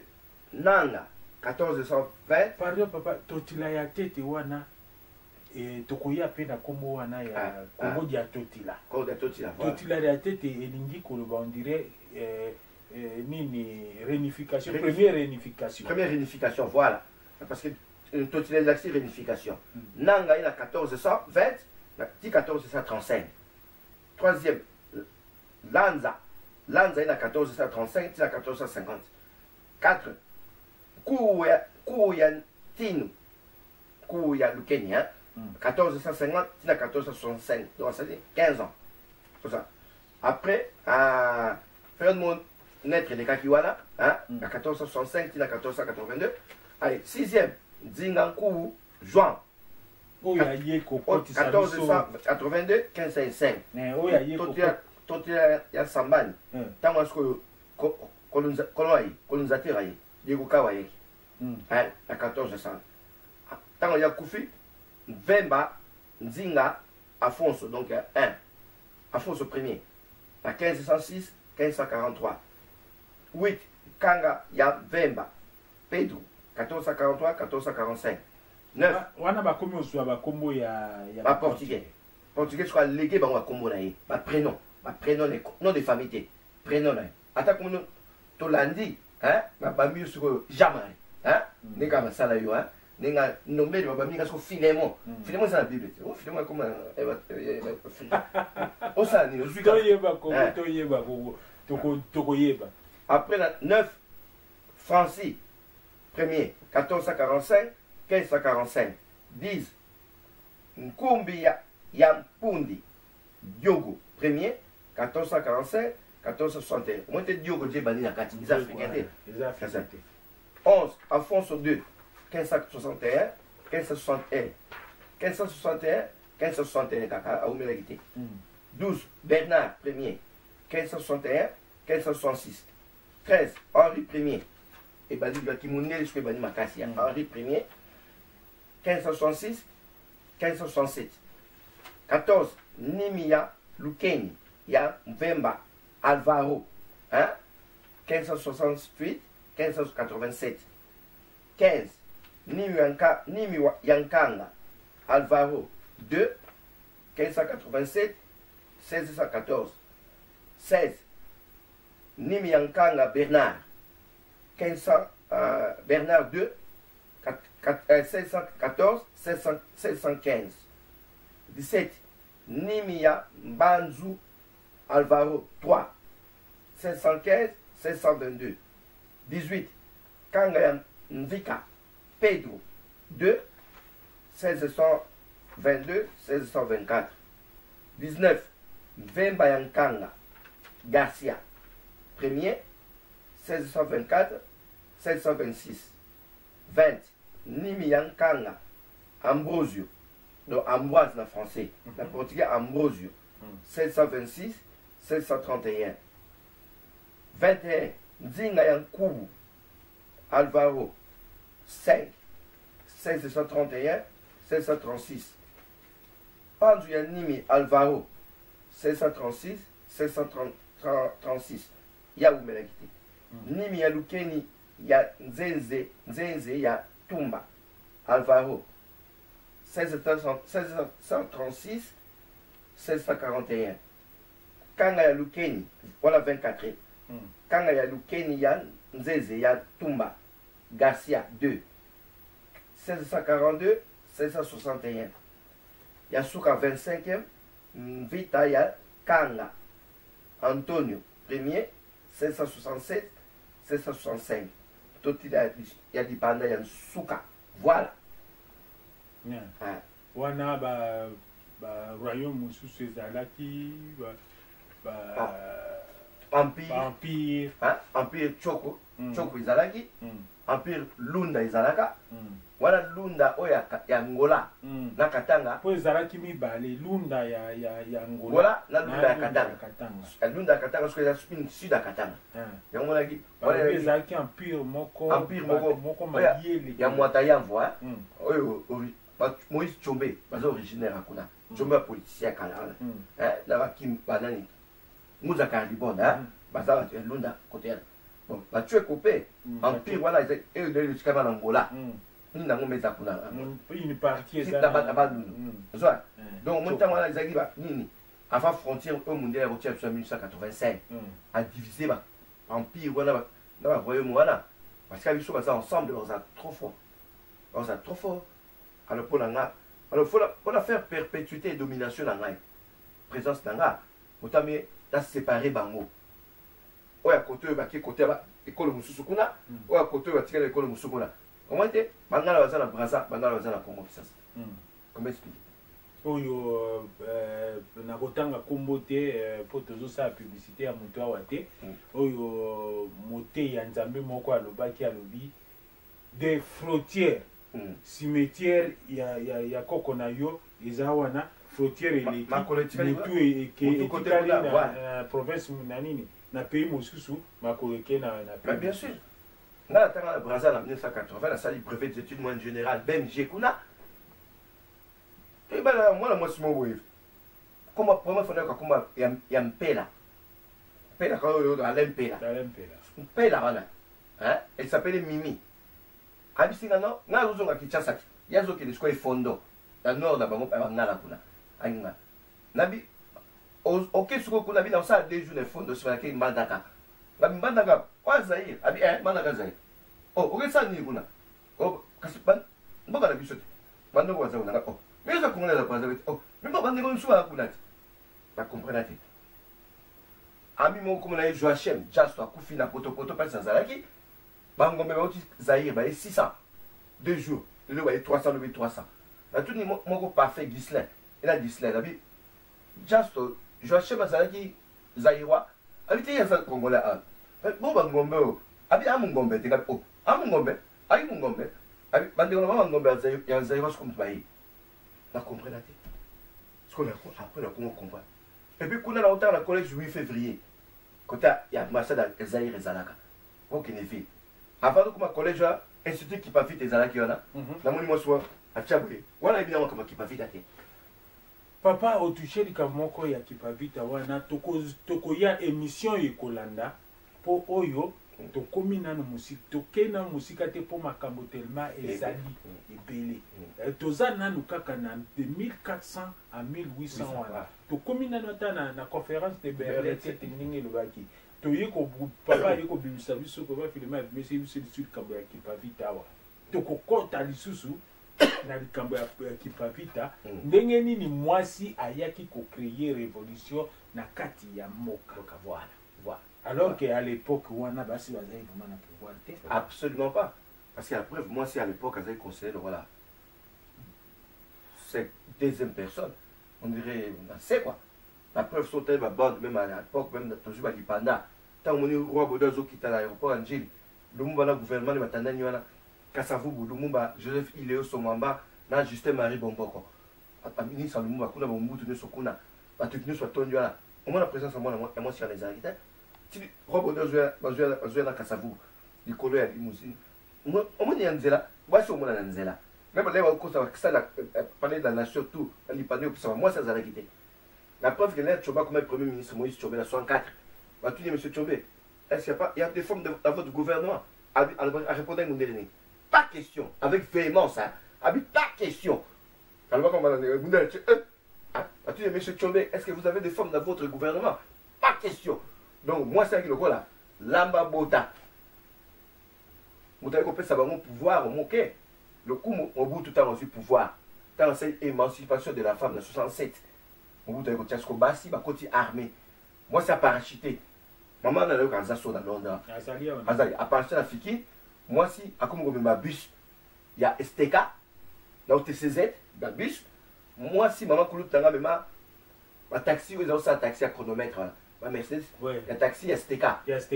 Nanga, 1420. Pardon, papa, totila ya tete wana, tokoya pe na kombo wana ya kombo dia totila. Kombo dia totila. Totila ya tete elingi koloba, on dirait, nini, réunification, première réunification. Première réunification, voilà. Parce que totila ya réunification. Nanga, il a 1420, il a 1435. Troisième, Lanza. Lanza, il a 1435, il a 1450. 4. Kouya Tinu. Kouya Lukeni, 1450, 1465. Donc ça dit 15 ans. C'est ça. Après, à période naître de Kakiwala, à 1465, 1482. Allez, 6e, Zingankou, Juan. 1482, 1505. Totia ya Sambani. Tango colonisateur ayi Diego Kawayeki à 1400 tant il y a Koufi Vemba Nzinga Afonso donc 1 Afonso premier à 1506 1543 8 Kanga ya Vemba Pedro 1443 1445 9 wana bakomi oswa bakombo ya portugais soit légué ba kombo na ye ba prénom les nom de famille prénom na ata comme Tolandi, hein, ma bambi sur jamais, hein, n'est qu'à ma salle, hein, n'est qu'à nommer ma bambi sur Philémon. Philémon, c'est la Bible. Oh, Philémon, comment elle va. Oh, ça, nous suis après la 9, Francis, premier, 1445, 1545. 10, Nkumbi Yampundi, Diogo, premier, 1445. 1461. Au moins, Diogo Djebani na Kati, les Africains. 11. Alphonse II, 1561, 1561. 1561, 1561, Kaka, à Oumelagité. 12. Bernard Ier, 1561, 1566. 13. Henri Ier. Et Badi Bakimoune, je peux Bani Makassia. Henri Ier, 1566, 1567. 14. Nimia Lukeni, Ya Mvemba. Alvaro, hein? 1568, 1587. 15. Nimi Yankanga, Alvaro, 2, 1587, 1614. 16. Nimi Yankanga Bernard, Bernard 2, 1614, 1615. 17. Nimia Banzu Alvaro 3, 1615, 1622. 18. Kangayam Nvika Pedro 2, 1622, 1624. 19. Vembayankanga Garcia 1er, 1624, 1626. 20 Nimi Yankanga Ambrosio, donc Ambroise en français, en portugais Ambrosio, 1626 1631. 21 Nzinga Yankubu Alvaro 5 1631 1636. Pandu Yanimi Alvaro 1636 1636. Ya Umelakiti. Nimi ya Lukeni ya Nzenze ya Tumba Alvaro 1636 1641. Kanga ya Lukeni, voilà 24. Kanga ya Lukeni ya Nzeze ya Tumba Garcia 2 1642 1661. Yasuka 25e Vita ya Kanga Antonio 1er 1667 1665. Tout il y a dipanda ya Suka. Voilà. Wana ba royaume mususu ezalaki Empire Empire Choko Choko ezalaki Empire Lunda ezalaka wana Lunda oya ya Angola na Katanga po ezalaki mibale Lunda ya Angola voilà na Lunda ya Katanga Lunda ya Katanga soki ezalaki sud ya Katanga yango monaki wana ezalaki empire moko mayele ya mwata ya voix oyo Moïse Tchombe baza originaire akuna Tchombe ya politicien kala na bakim banani Mouza Karibona baza Lunda côté bon batue coupé empire voilà et de l'Uskama Angola ni nango meza kuna une partie ça donc mon temps voilà ezaki ba nini avant frontière au mondial en 1985 a divisé ba empire voilà na ba royaume voilà parce qu'ils sont passés ensemble on a trop fort alors pour la pour la faire perpétuité et domination dans la présence dans la autamé da séparer bango oya côté ba ki côté ba école mususu kuna oya côté ba tikela école mususu kuna au moins te bangala bazana Brazza bangala bazana Congo Kinshasa comment expliquer oyo na kotanga kombo te po tozosala publicité ya moto awa te oyo mote ya nzambe moko alobaki alobi des frontières cimetière ya koko na yo eza wana frontière eleki mutu etikali na province na nini na pays mosusu makolo eke na pays bien sûr nga natanga na Brazza na 1980 nasali brevet des études moyennes générales BMG kuna ebala mwana mwasi mo boye koma premier fondaka koma ya mpela mpela kaoyo Alain Mpela wana elle s'appelle Mimi abisinga no nga uzonga Kinshasa yazo ke lesiko efondo na nord na bango pa ngala kuna ainga nabi ok suko kuna bina sa 2 jours efondo so ke mbandaka mbandaka kwa Zaire abi mbandaka Zaire ok sa ni kuna kasi ban mboka na biso bando kwa zauna mais ça connaît la base même pas bande comme ça kuna ba comprendre te ami mo comme na Joachim just akufi na poto pa Zalaki bangombe ba uti Zaire ba 600 2 jours le ba 300 le 300 la tout ni moko parfait Gislain il a Gislain abi just Joachim Zalaki Zaire habité ya sa congolais bon bangombe abi amungombe te ka amungombe ai mungombe abi bande ko bangombe ya Zaire comme bayi la comprendre la tête ce qu'on a après la comprendre et puis qu'on a la hauteur la collège 8 février côté il y a ambassade Zaire et Zalaka ok ne fait avant de comme collège institut qui pas vite Zalaki wana na moni moi soir à Tchaboué voilà évidemment comme qui pas vite até papa otouché likamoko ya qui pas vite wana toko ya émission ekolanda po oyo tokomi nano musika toke na musika te po makambo tellement ezali ebele toza nanu kaka na de 1400 à 1800 wana tokomi nano ata na conférence de Berlin te ndenge lobaki toye ko papa yeko bimisa biso ko ba filmer mais c'est du sud kambo ya kipavita wa tokokota lisusu na likambo ya kipavita ndenge nini mwasi ayaki ko créer révolution na kati ya moka voilà alors qu'à l'époque wana basi bazali vraiment na pouvoir te absolument pas parce que la preuve moi c'est à l'époque azali conseiller voilà c'est deuxième personne on dirait c'est quoi la preuve sautait ma bande même à l'époque même toujours ba lipanda tant mon roi bodozo qui t'a l'aéroport Angeli le mouvement gouvernement de matandani wana Kassavubu Lumumba, Joseph Iléo Somamba, na Justin Marie Bomboko. A ministre Lumumba, kuna Bombutu ne sokuna, ba tukinu soit tonduala. Au moins la présence en moi sur les architectes. Si Robert Dozoya na Kassavubu, du colo ya limousine. Au moins Nzela, voici au moins Nzela. Même là, on parler de la nation, tout, moi ça a quitté. La preuve que là, Tchomba, comme Premier ministre Moïse Tchombe, la 64, va tout dire, monsieur Tchombe, est-ce qu'il y a des formes dans votre gouvernement à répondre à mon dernier? Pas question, avec véhémence, hein, pas question. Alors, comme on va dire, va tout dire, monsieur Tchombe, est-ce que vous avez des formes dans votre gouvernement? Pas question. Donc, moi, c'est le quoi là? Lamba Bota. Vous avez compris, ça va mon pouvoir, au moquet. Le coup, au bout tout temps, on pouvoir. Dans cette émancipation de la femme de 67. Au bout de la Bassi, ma côté armée. Moi, c'est à parachuter. Maman, on a eu un assaut dans Londres. À parachuter la Fiki. Moi, si, à comme ma bus, il y a STK, là où TCZ, ma bus. Moi, si, maman, ma taxi, vous avez un taxi à chronomètre. Ma Mercedes, il y a taxi STK.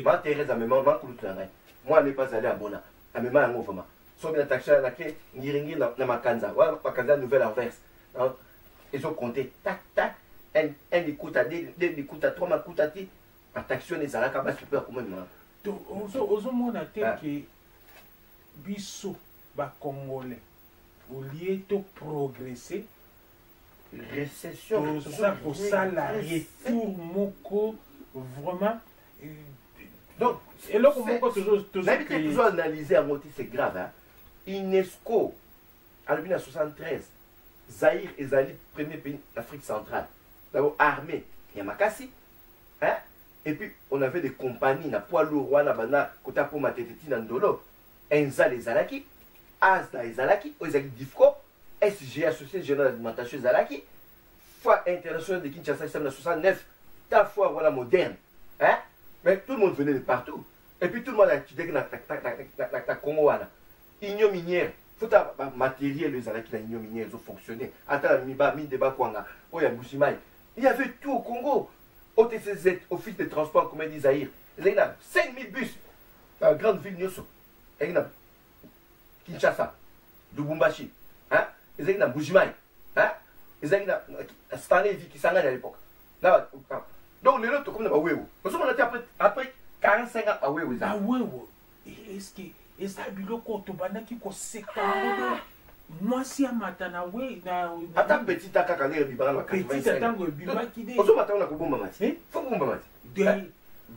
Ma Thérèse, à maman, moi, je n'ai pas allé à Bona. À maman, à mouvement. So bien taxi à laquelle Niringi na Makanza. Voilà, Makanza nouvelle inverse. Ils ont compté. Tac, tac. Un écoute à deux écoute à trois, ma coûte à ti. Ma taxi, les alaka, bah, tu peux quand même. Donc, aux hommes, on a tel que Bissou, bah, Congolais, au lieu de progresser, récession. Pour ça, la retour, moko, vraiment. Donc, et là, on peut toujours analyser à moitié, c'est grave. Hein? UNESCO, en 1973, Zaïre et Zali, premier pays d'Afrique centrale. D'abord, armée, Yamakasi. Hein? Et puis, on avait des compagnies, na poids lourd, na bana, kota po mateteti nandolo, Enza les Zalaki, Asda les Zalaki, Ozaki Difko, SG, Associé Général d'Alimentation Zalaki, Foire internationale de Kinshasa, 1969, ta foire, voilà, moderne. Hein? Mais tout le monde venait de partout. Et puis tout le monde a étudié la Congo. Union minière. Il faut un matériel, les Zalaki, la union minière, ils ont fonctionné. Attends, il y avait tout au Congo. OTCZ, Office de transport, comme dit Zahir. Il y a 5000 bus dans la grande ville Nyoso. Il y a Kinshasa, Lubumbashi. Il y a Bujimaï. Il y a Stanley qui s'en allait à l'époque. Donc, les autres, comme on a après 45 ans à Wewe. Ah, Wewe. Est-ce que ça bilo ko to banaki ko sekta moi si amatana we na ata petit taka kanere bibara na 85 petit atango bimaki de ozo matana ko bomba mati faut bomba mati de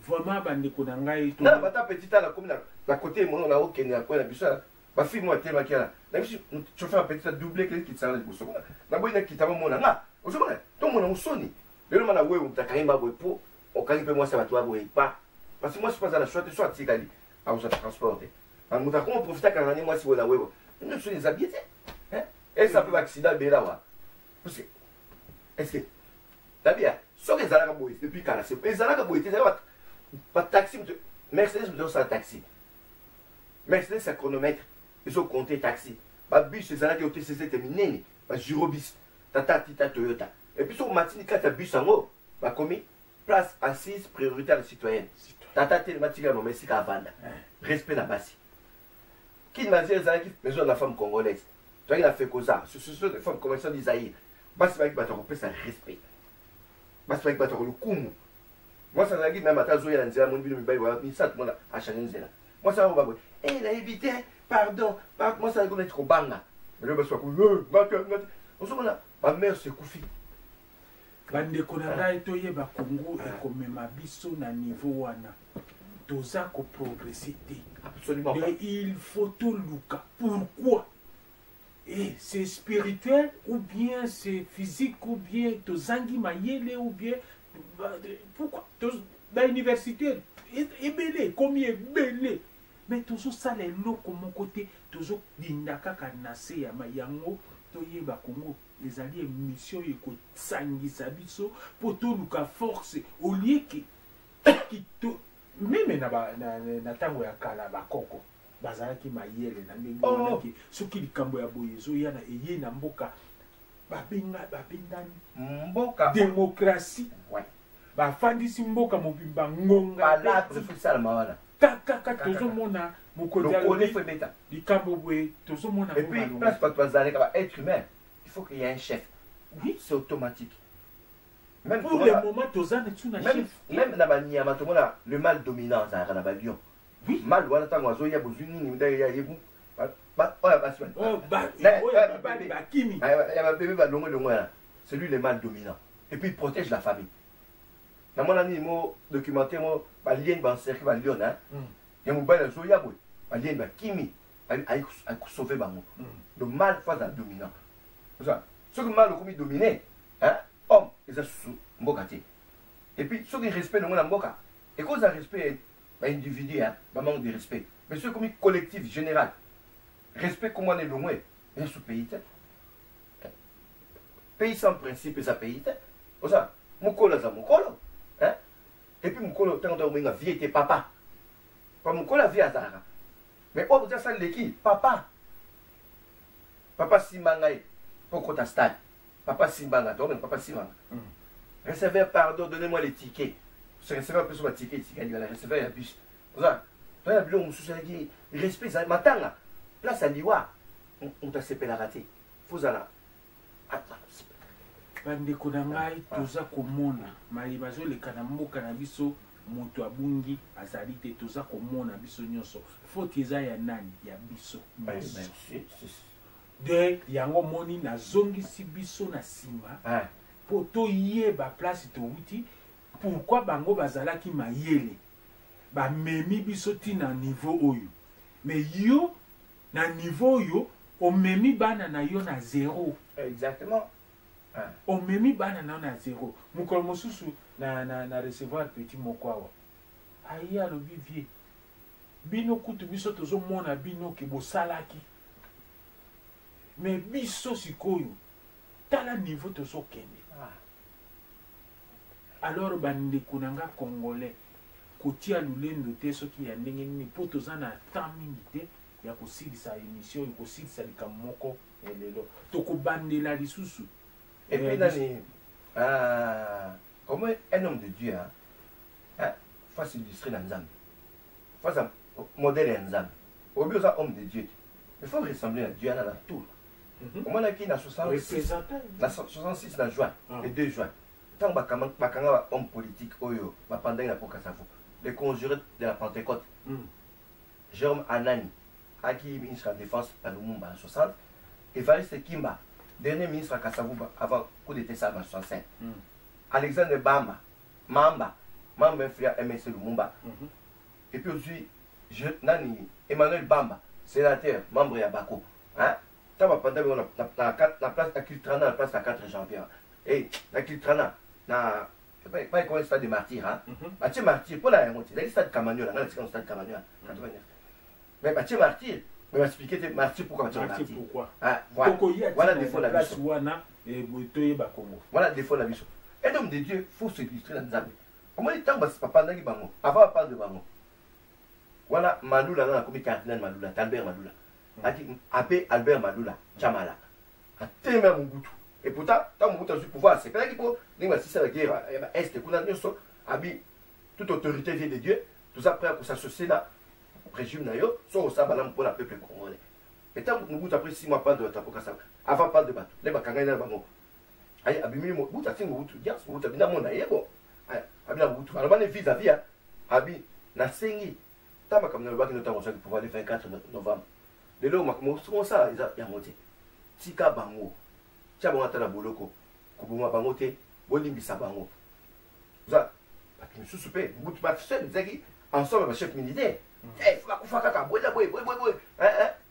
vraiment bande ko na ngai to na bata petit ala comme na côté mon na okene na kwa na biso ba fi mo tema kiala na biso chauffeur petit doublé que qui tsala liboso na boy na kitama mona nga ozo mona to mona usoni lelo mana we utakaimba boy po okali pe moi ça va toi boy pas parce que moi je pense à la soit tikali à vous transporter. On va profiter quand on est moi si vous la web. Nous sommes des habitués. Et ça peut accident là. Parce que est-ce que t'as bien sur les Arabes depuis quand c'est les Arabes c'est pas taxi Mercedes me donne ça taxi. Mercedes ça chronomètre. Ils ont compté taxi. Ba bus les Arabes qui OTCC terminé. Ba Girobis, Tata Tita Toyota. Et puis sur Martini quand tu bus en haut, ba commis place assise prioritaire citoyenne. Tata télématique non mais c'est qu'à vendre. Respect la base. Qui m'a dit qui besoin de la femme congolaise. Tu vois il a fait comme ça. Ce sont des femmes commerçantes d'Isaïe. Basi va qui va te repérer ça respect. Basi va qui va te le kumu. Moi ça dit même à ta zoya nzela mon bino mibai wa mi ça tout le monde a changé nzela. Moi ça va boy. Eh la évité pardon. Moi ça connaît trop banga. Mais le basi va on se mona ma mère se koufi. Bandeko na ngai toyeba Congo ekomema biso na niveau wana toza ko progresser te. Absolument pas. Mais il faut tout luka. Pourquoi? Et c'est spirituel ou bien c'est physique ou bien tozangi mayele ou bien pourquoi? Dans l'université et belé combien belé mais toujours ça les loko mon côté toujours dindaka kanase ya mayango toyeba Congo les alliés mission yeko sangisa biso pour tout luka force au lieu qui même na tango ya kala bakoko bazalaki mayele na ndenge wanaki soki likambo ya boyezo yana eye na mboka babendani mboka démocratie ouais bafandisi mboka mobimba ngonga balade c'est ça la mawana kaka tozomona mokolo ya lokola faut mettre. likambo boye tozomona Et puis place pas toi aller comme être humain, il faut qu'il y ait un chef. oui C'est automatique. Même pour le moment tozana tuna chef même na banyama to mona le mal dominant ça na ba lion. oui Mal wana tango azo ya bozuni ni ndaya ya yebu. Ba oya ba semaine. oh ba kimi Ya ba bébé ba longo là. C'est lui le mal dominant. Et puis il protège la famille. Na mona ni mo documentaire mo ba lien ba cercle ba lion hein. Ya mo ba zo ya boy. Ba lien ba kimi ay sauver ba mo. Le mal face à dominant. Ça, ce que mal comme dominé hein homme ils sous mbokati. Et puis ceux qui respectent le monde mboka. Et cause à respect ba individu hein, ba manque de respect. Mais ceux comme collectif général. Respect comment les loin et sous pays. Pays sans principe et ça pays. Pour ça, mukolo za mukolo. Hein? Et puis mukolo tant de minga vie était papa. Pas mukolo vie azara. Mais oh ça ça l'équipe papa. Papa Simangaï pour ta stade. Papa Simbanga, toi même papa Simbanga. Recevez pardon, donnez-moi les tickets. Recevez un peu sur le ticket, il va recevoir un bus. Pour ça, toi il y a bien on se dit respect ça matanga. Place à Liwa, on t'a séparé la raté. Faut ça. Attends. bandeko na ngai toza komona mayeba azoleka na mboka na biso moto abungi azali te toza komona biso nyonso faute eza ya nani ya biso de yango moni nazongisi biso na nsima mpo toyeba place towuti pourquoi bango bazalaki mayele bamemi biso ntina niveau oyo mais yo na niveau oyo omemi bana na yo na zéro. Exactement. Omemi bana na na zéro. Mukolo mosusu na recevoir petit moko awa. Ayi alobi vie. Bino kutu biso tozomona bino ke bosalaki. Mais biso sikoyo tala niveau tozokende. Alors bandeko nanga congolais kotia lulendo te soki ya ndenge nini po toza na temps mingi te ya kosilisa émission ya kosilisa likambo moko elelo tokobandela lisusu. Et puis nani comme un homme de Dieu hein face illustrer dans Nzambe face à modèle Nzambe au mieux ça homme de Dieu il faut ressembler à Dieu dans la tour au moins qui na 66 na juin le 2 juin tant bakanga homme politique oyo pendant la pokasavo les conjurés de la Pentecôte Jérôme Anani qui ministre de la Défense à Lumumba en 60 et Evariste Kimba dernier ministre à Kassavouba avant coup d'état ça en 65 Alexandre Bamba membre influent MSC Lumumba et puis aussi Emmanuel Bamba sénateur membre ya Bako hein tant pendant la place de Kiltrana la place à 4 janvier et la Kiltrana na pas comme stade de martyr hein bâti martyr pour la monter la stade Camagnola là c'est un stade Camagnola 89 mais bâti martyr mais expliquer tes martyrs pourquoi tu martyr pourquoi voilà des fois la place wana et botoye ba Congo voilà des fois la mission un homme de Dieu faut se illustrer dans Nzambe comment il temps bas papa ndangi bango avant parle de bango voilà Malula na comme cardinal Malula Albert Malula a dit Albert Malula Chamala a tellement Mobutu et pourtant tant Mobutu a su pouvoir c'est pas qu'il faut n'importe si c'est la guerre est kuna nyoso abi toute autorité vient de Dieu tout ça après pour s'associer là régime nayo so ça balam pour le peuple congolais et tant Mobutu après 6 mois pas de tapoka ça avant pas de battre les bakanga na bango ay abimi Mobutu atingo Mobutu dia Mobutu bina mona yebo abina Mobutu alors bane vis à vis abi na sengi tama comme le baki notamment ça pour aller 24 novembre de là on comment ça il y a monté tika bango tia bango tala boloko kubuma bango te bolimbisa bango ça baki misusu pe Mobutu ba chef zaki ensemble ba chef militaire eh faut kufa kaka boy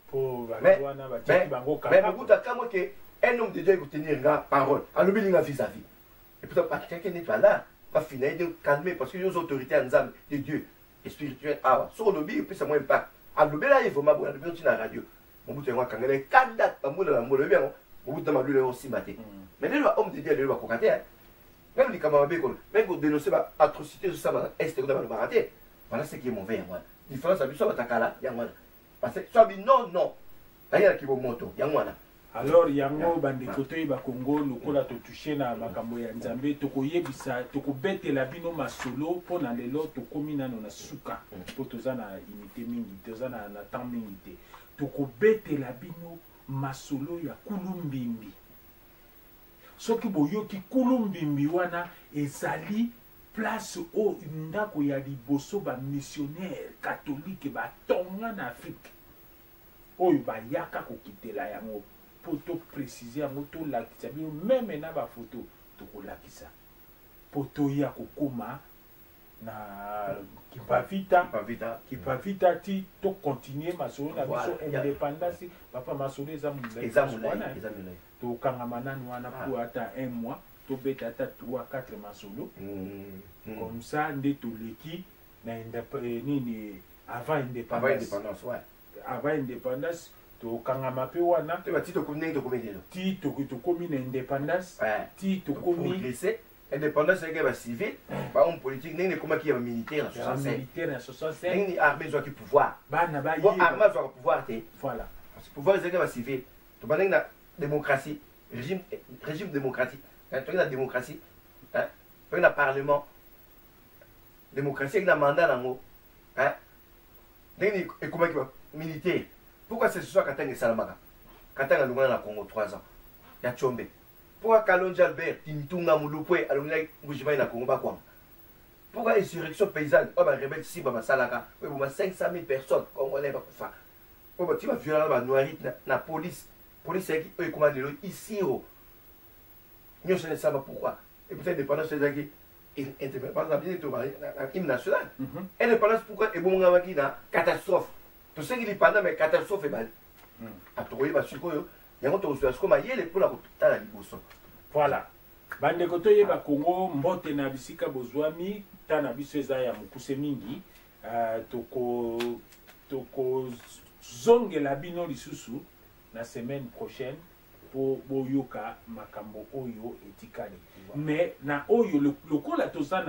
pour wana ba tia bango kaka mais Mobutu kama que un homme de Dieu qui tenir la parole en l'obéissant vis-à-vis et peut-être pas quelqu'un n'est pas là pas finir de calmer parce que les autorités en Nzambe de Dieu spirituel sur le bi puis ça moins impact à l'obéla il faut ma bonne depuis la radio Mobutu ngwa kangele kanda bambola la mbolo bien Mobutu malule aussi maté mais les hommes de Dieu les va kokaté même les camarades même pour dénoncer ba atrocité sur ça ba est que dans le baraté voilà ce qui est mauvais moi différence à biso batakala ya moi parce que ça dit non il y a qui vont moto ya moi Alors yango bandeko toyeba Congo lokola to toucher na makambo ya Nzambe tokoyebisa tokobetela bino masolo pona lelo tokomi nano na suka po toza na unité mingi toza na temps mingi te tokobetela bino masolo ya kulumbimbi soki boyoki kulumbimbi wana ezali place o ndako ya liboso ba missionnaire catholique batonga na Afrique oyo bayaka kokitela yango pour te préciser yango tolakisa bino meme na bafoto tokolakisa po toya kokoma na kipavita ti to continuer masolo na biso indépendance papa masolo eza mulai tokangama nanu wana pour ata 1 mois tobeta ata 3-4 masolo comme ça nde toleki na nini avant indépendance tokangama pe wana ti tokomi na indépendance ti tokomi indépendance c'est que civil pas un politique n'est comme qui est militaire en 65 n'est armée soit qui pouvoir bana ba yi armée soit pouvoir te voilà pouvoir c'est que civil to ba na démocratie régime démocratique tu la démocratie hein tu la parlement démocratie avec la mandat dans mot hein n'est comme qui militaire pourquoi c'est ce soit Katanga Salamaka Katanga Lungana na Congo 3 ans ya Tchombe pourquoi Kalonja Albert Timitunga Mulupwe alongla Ngujima na Congo Bakwanga pourquoi insurrection paysanne on va rebelle si ba salaka oui bon 500 000 personnes congolais ba kufa on va tu vas violer la noirie na police qui eux commande ici au nous ne savons pas pourquoi et peut-être dépendance c'est qui par exemple hymne national indépendance pourquoi et bon ngaki na catastrophe tout ce qui est pendant mais catastrophe est mal à trouver ba sikoyo yango to usu comme yele pour la kutala liboso voilà bande ko toyeba Congo mbote na bisika bozwami tana biso eza ya mukuse mingi toko zongela bino lisusu la semaine prochaine pour boyoka makambo oyo etikali mais na oyo lokola toza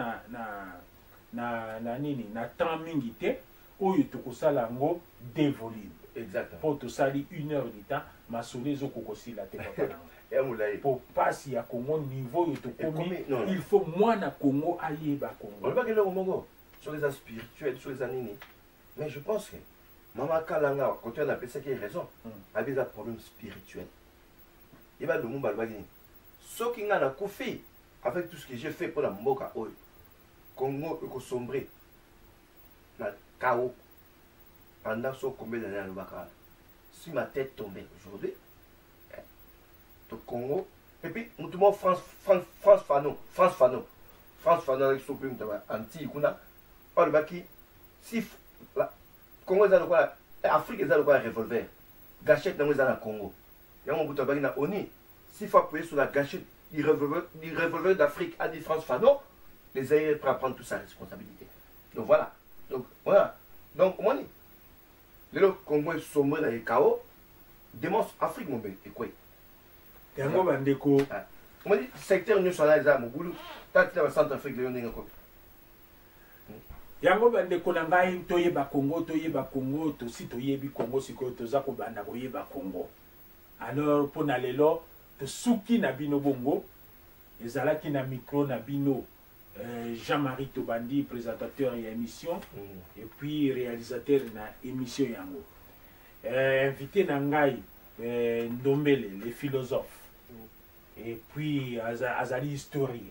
na nini na temps mingi te oyo tokosala ngo deux volumes exactement pour tosali 1 heure de temps masolo ezokokosila te papa pour passer ya Congo niveau yo tokomi il faut mwana Congo ayeba Congo on va que le Congo sur les aspects spirituels sur les anini mais je pense que Mama Kalanga, quand on appelle ça qui a raison, avait des problèmes spirituels. Il va de mon balbagini. Ce qui n'a pas fait, avec tout ce que j'ai fait pour la Mboka, Congo est sombré. Le chaos. Pendant ce combien d'années à l'Obaka. Si ma tête tombait aujourd'hui, le Congo, et puis, nous tout le monde France Fanon, avec son pays, anti-Ikuna, par le Baki, si la Congo est dans quoi Afrique est dans quoi revolver gâchette dans le Congo et on bout na ONU s'il faut appuyer sur la gâchette du revolver d'Afrique à dit France Fanon les Aïeux prennent prendre toute sa responsabilité donc voilà donc moi le Congo est sombre dans les chaos démontre Afrique mon bébé et quoi yango bandeko on dit secteur national za mobulu tati na Centrafrique le ndenge ko yango bandeko na ngai toyeba Congo to si toyebi Congo sikoyo toza kobanda koyeba Congo alors pona lelo to suki na bino bongo ezalaki na micro na bino Jean-Marie Tobandi présentateur et émission et puis réalisateur na émission yango invité na ngai Ndombele les philosophes et puis azali historien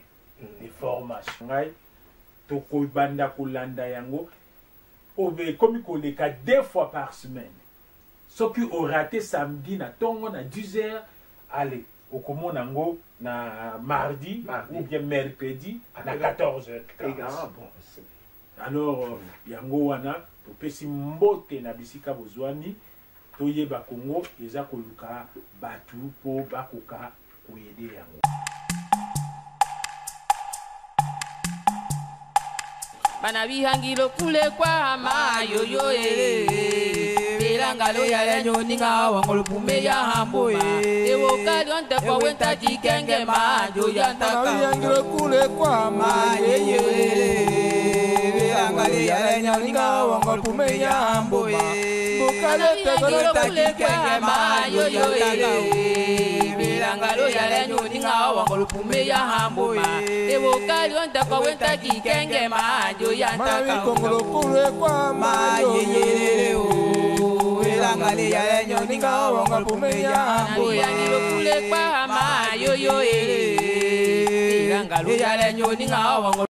des formations ngai toko banda kolanda yango obe komi koleka 2 fois par semaine ce qui aura raté samedi na tongo na 10h allez okomona ngo na mardi ou bien mercredi na 14h alors yango wana topesi mbote na bisika bozwani toyeba Congo eza koluka batu po bakoka koyede yango bana bihangilo kule kwa mayoyo belangalo ya lenyo ninga wangolo pume ya hambo ewo kali onte kwa wenta jikenge majo ya ntaka bihangilo kule kwa mayoyo belangalo ya lenyo ninga wangolo pume ya hambo Bilangalo yale nyoni nga wangolo pume ya hambo ma evokali onta kwa wenta kikenge ma jo yanta ka kongolo kule kwa ma yeyere o bilangale yale nyoni nga wangolo pume ya hambo ya ngilo kule kwa ma yo yo bilangalo yale nyoni nga wangolo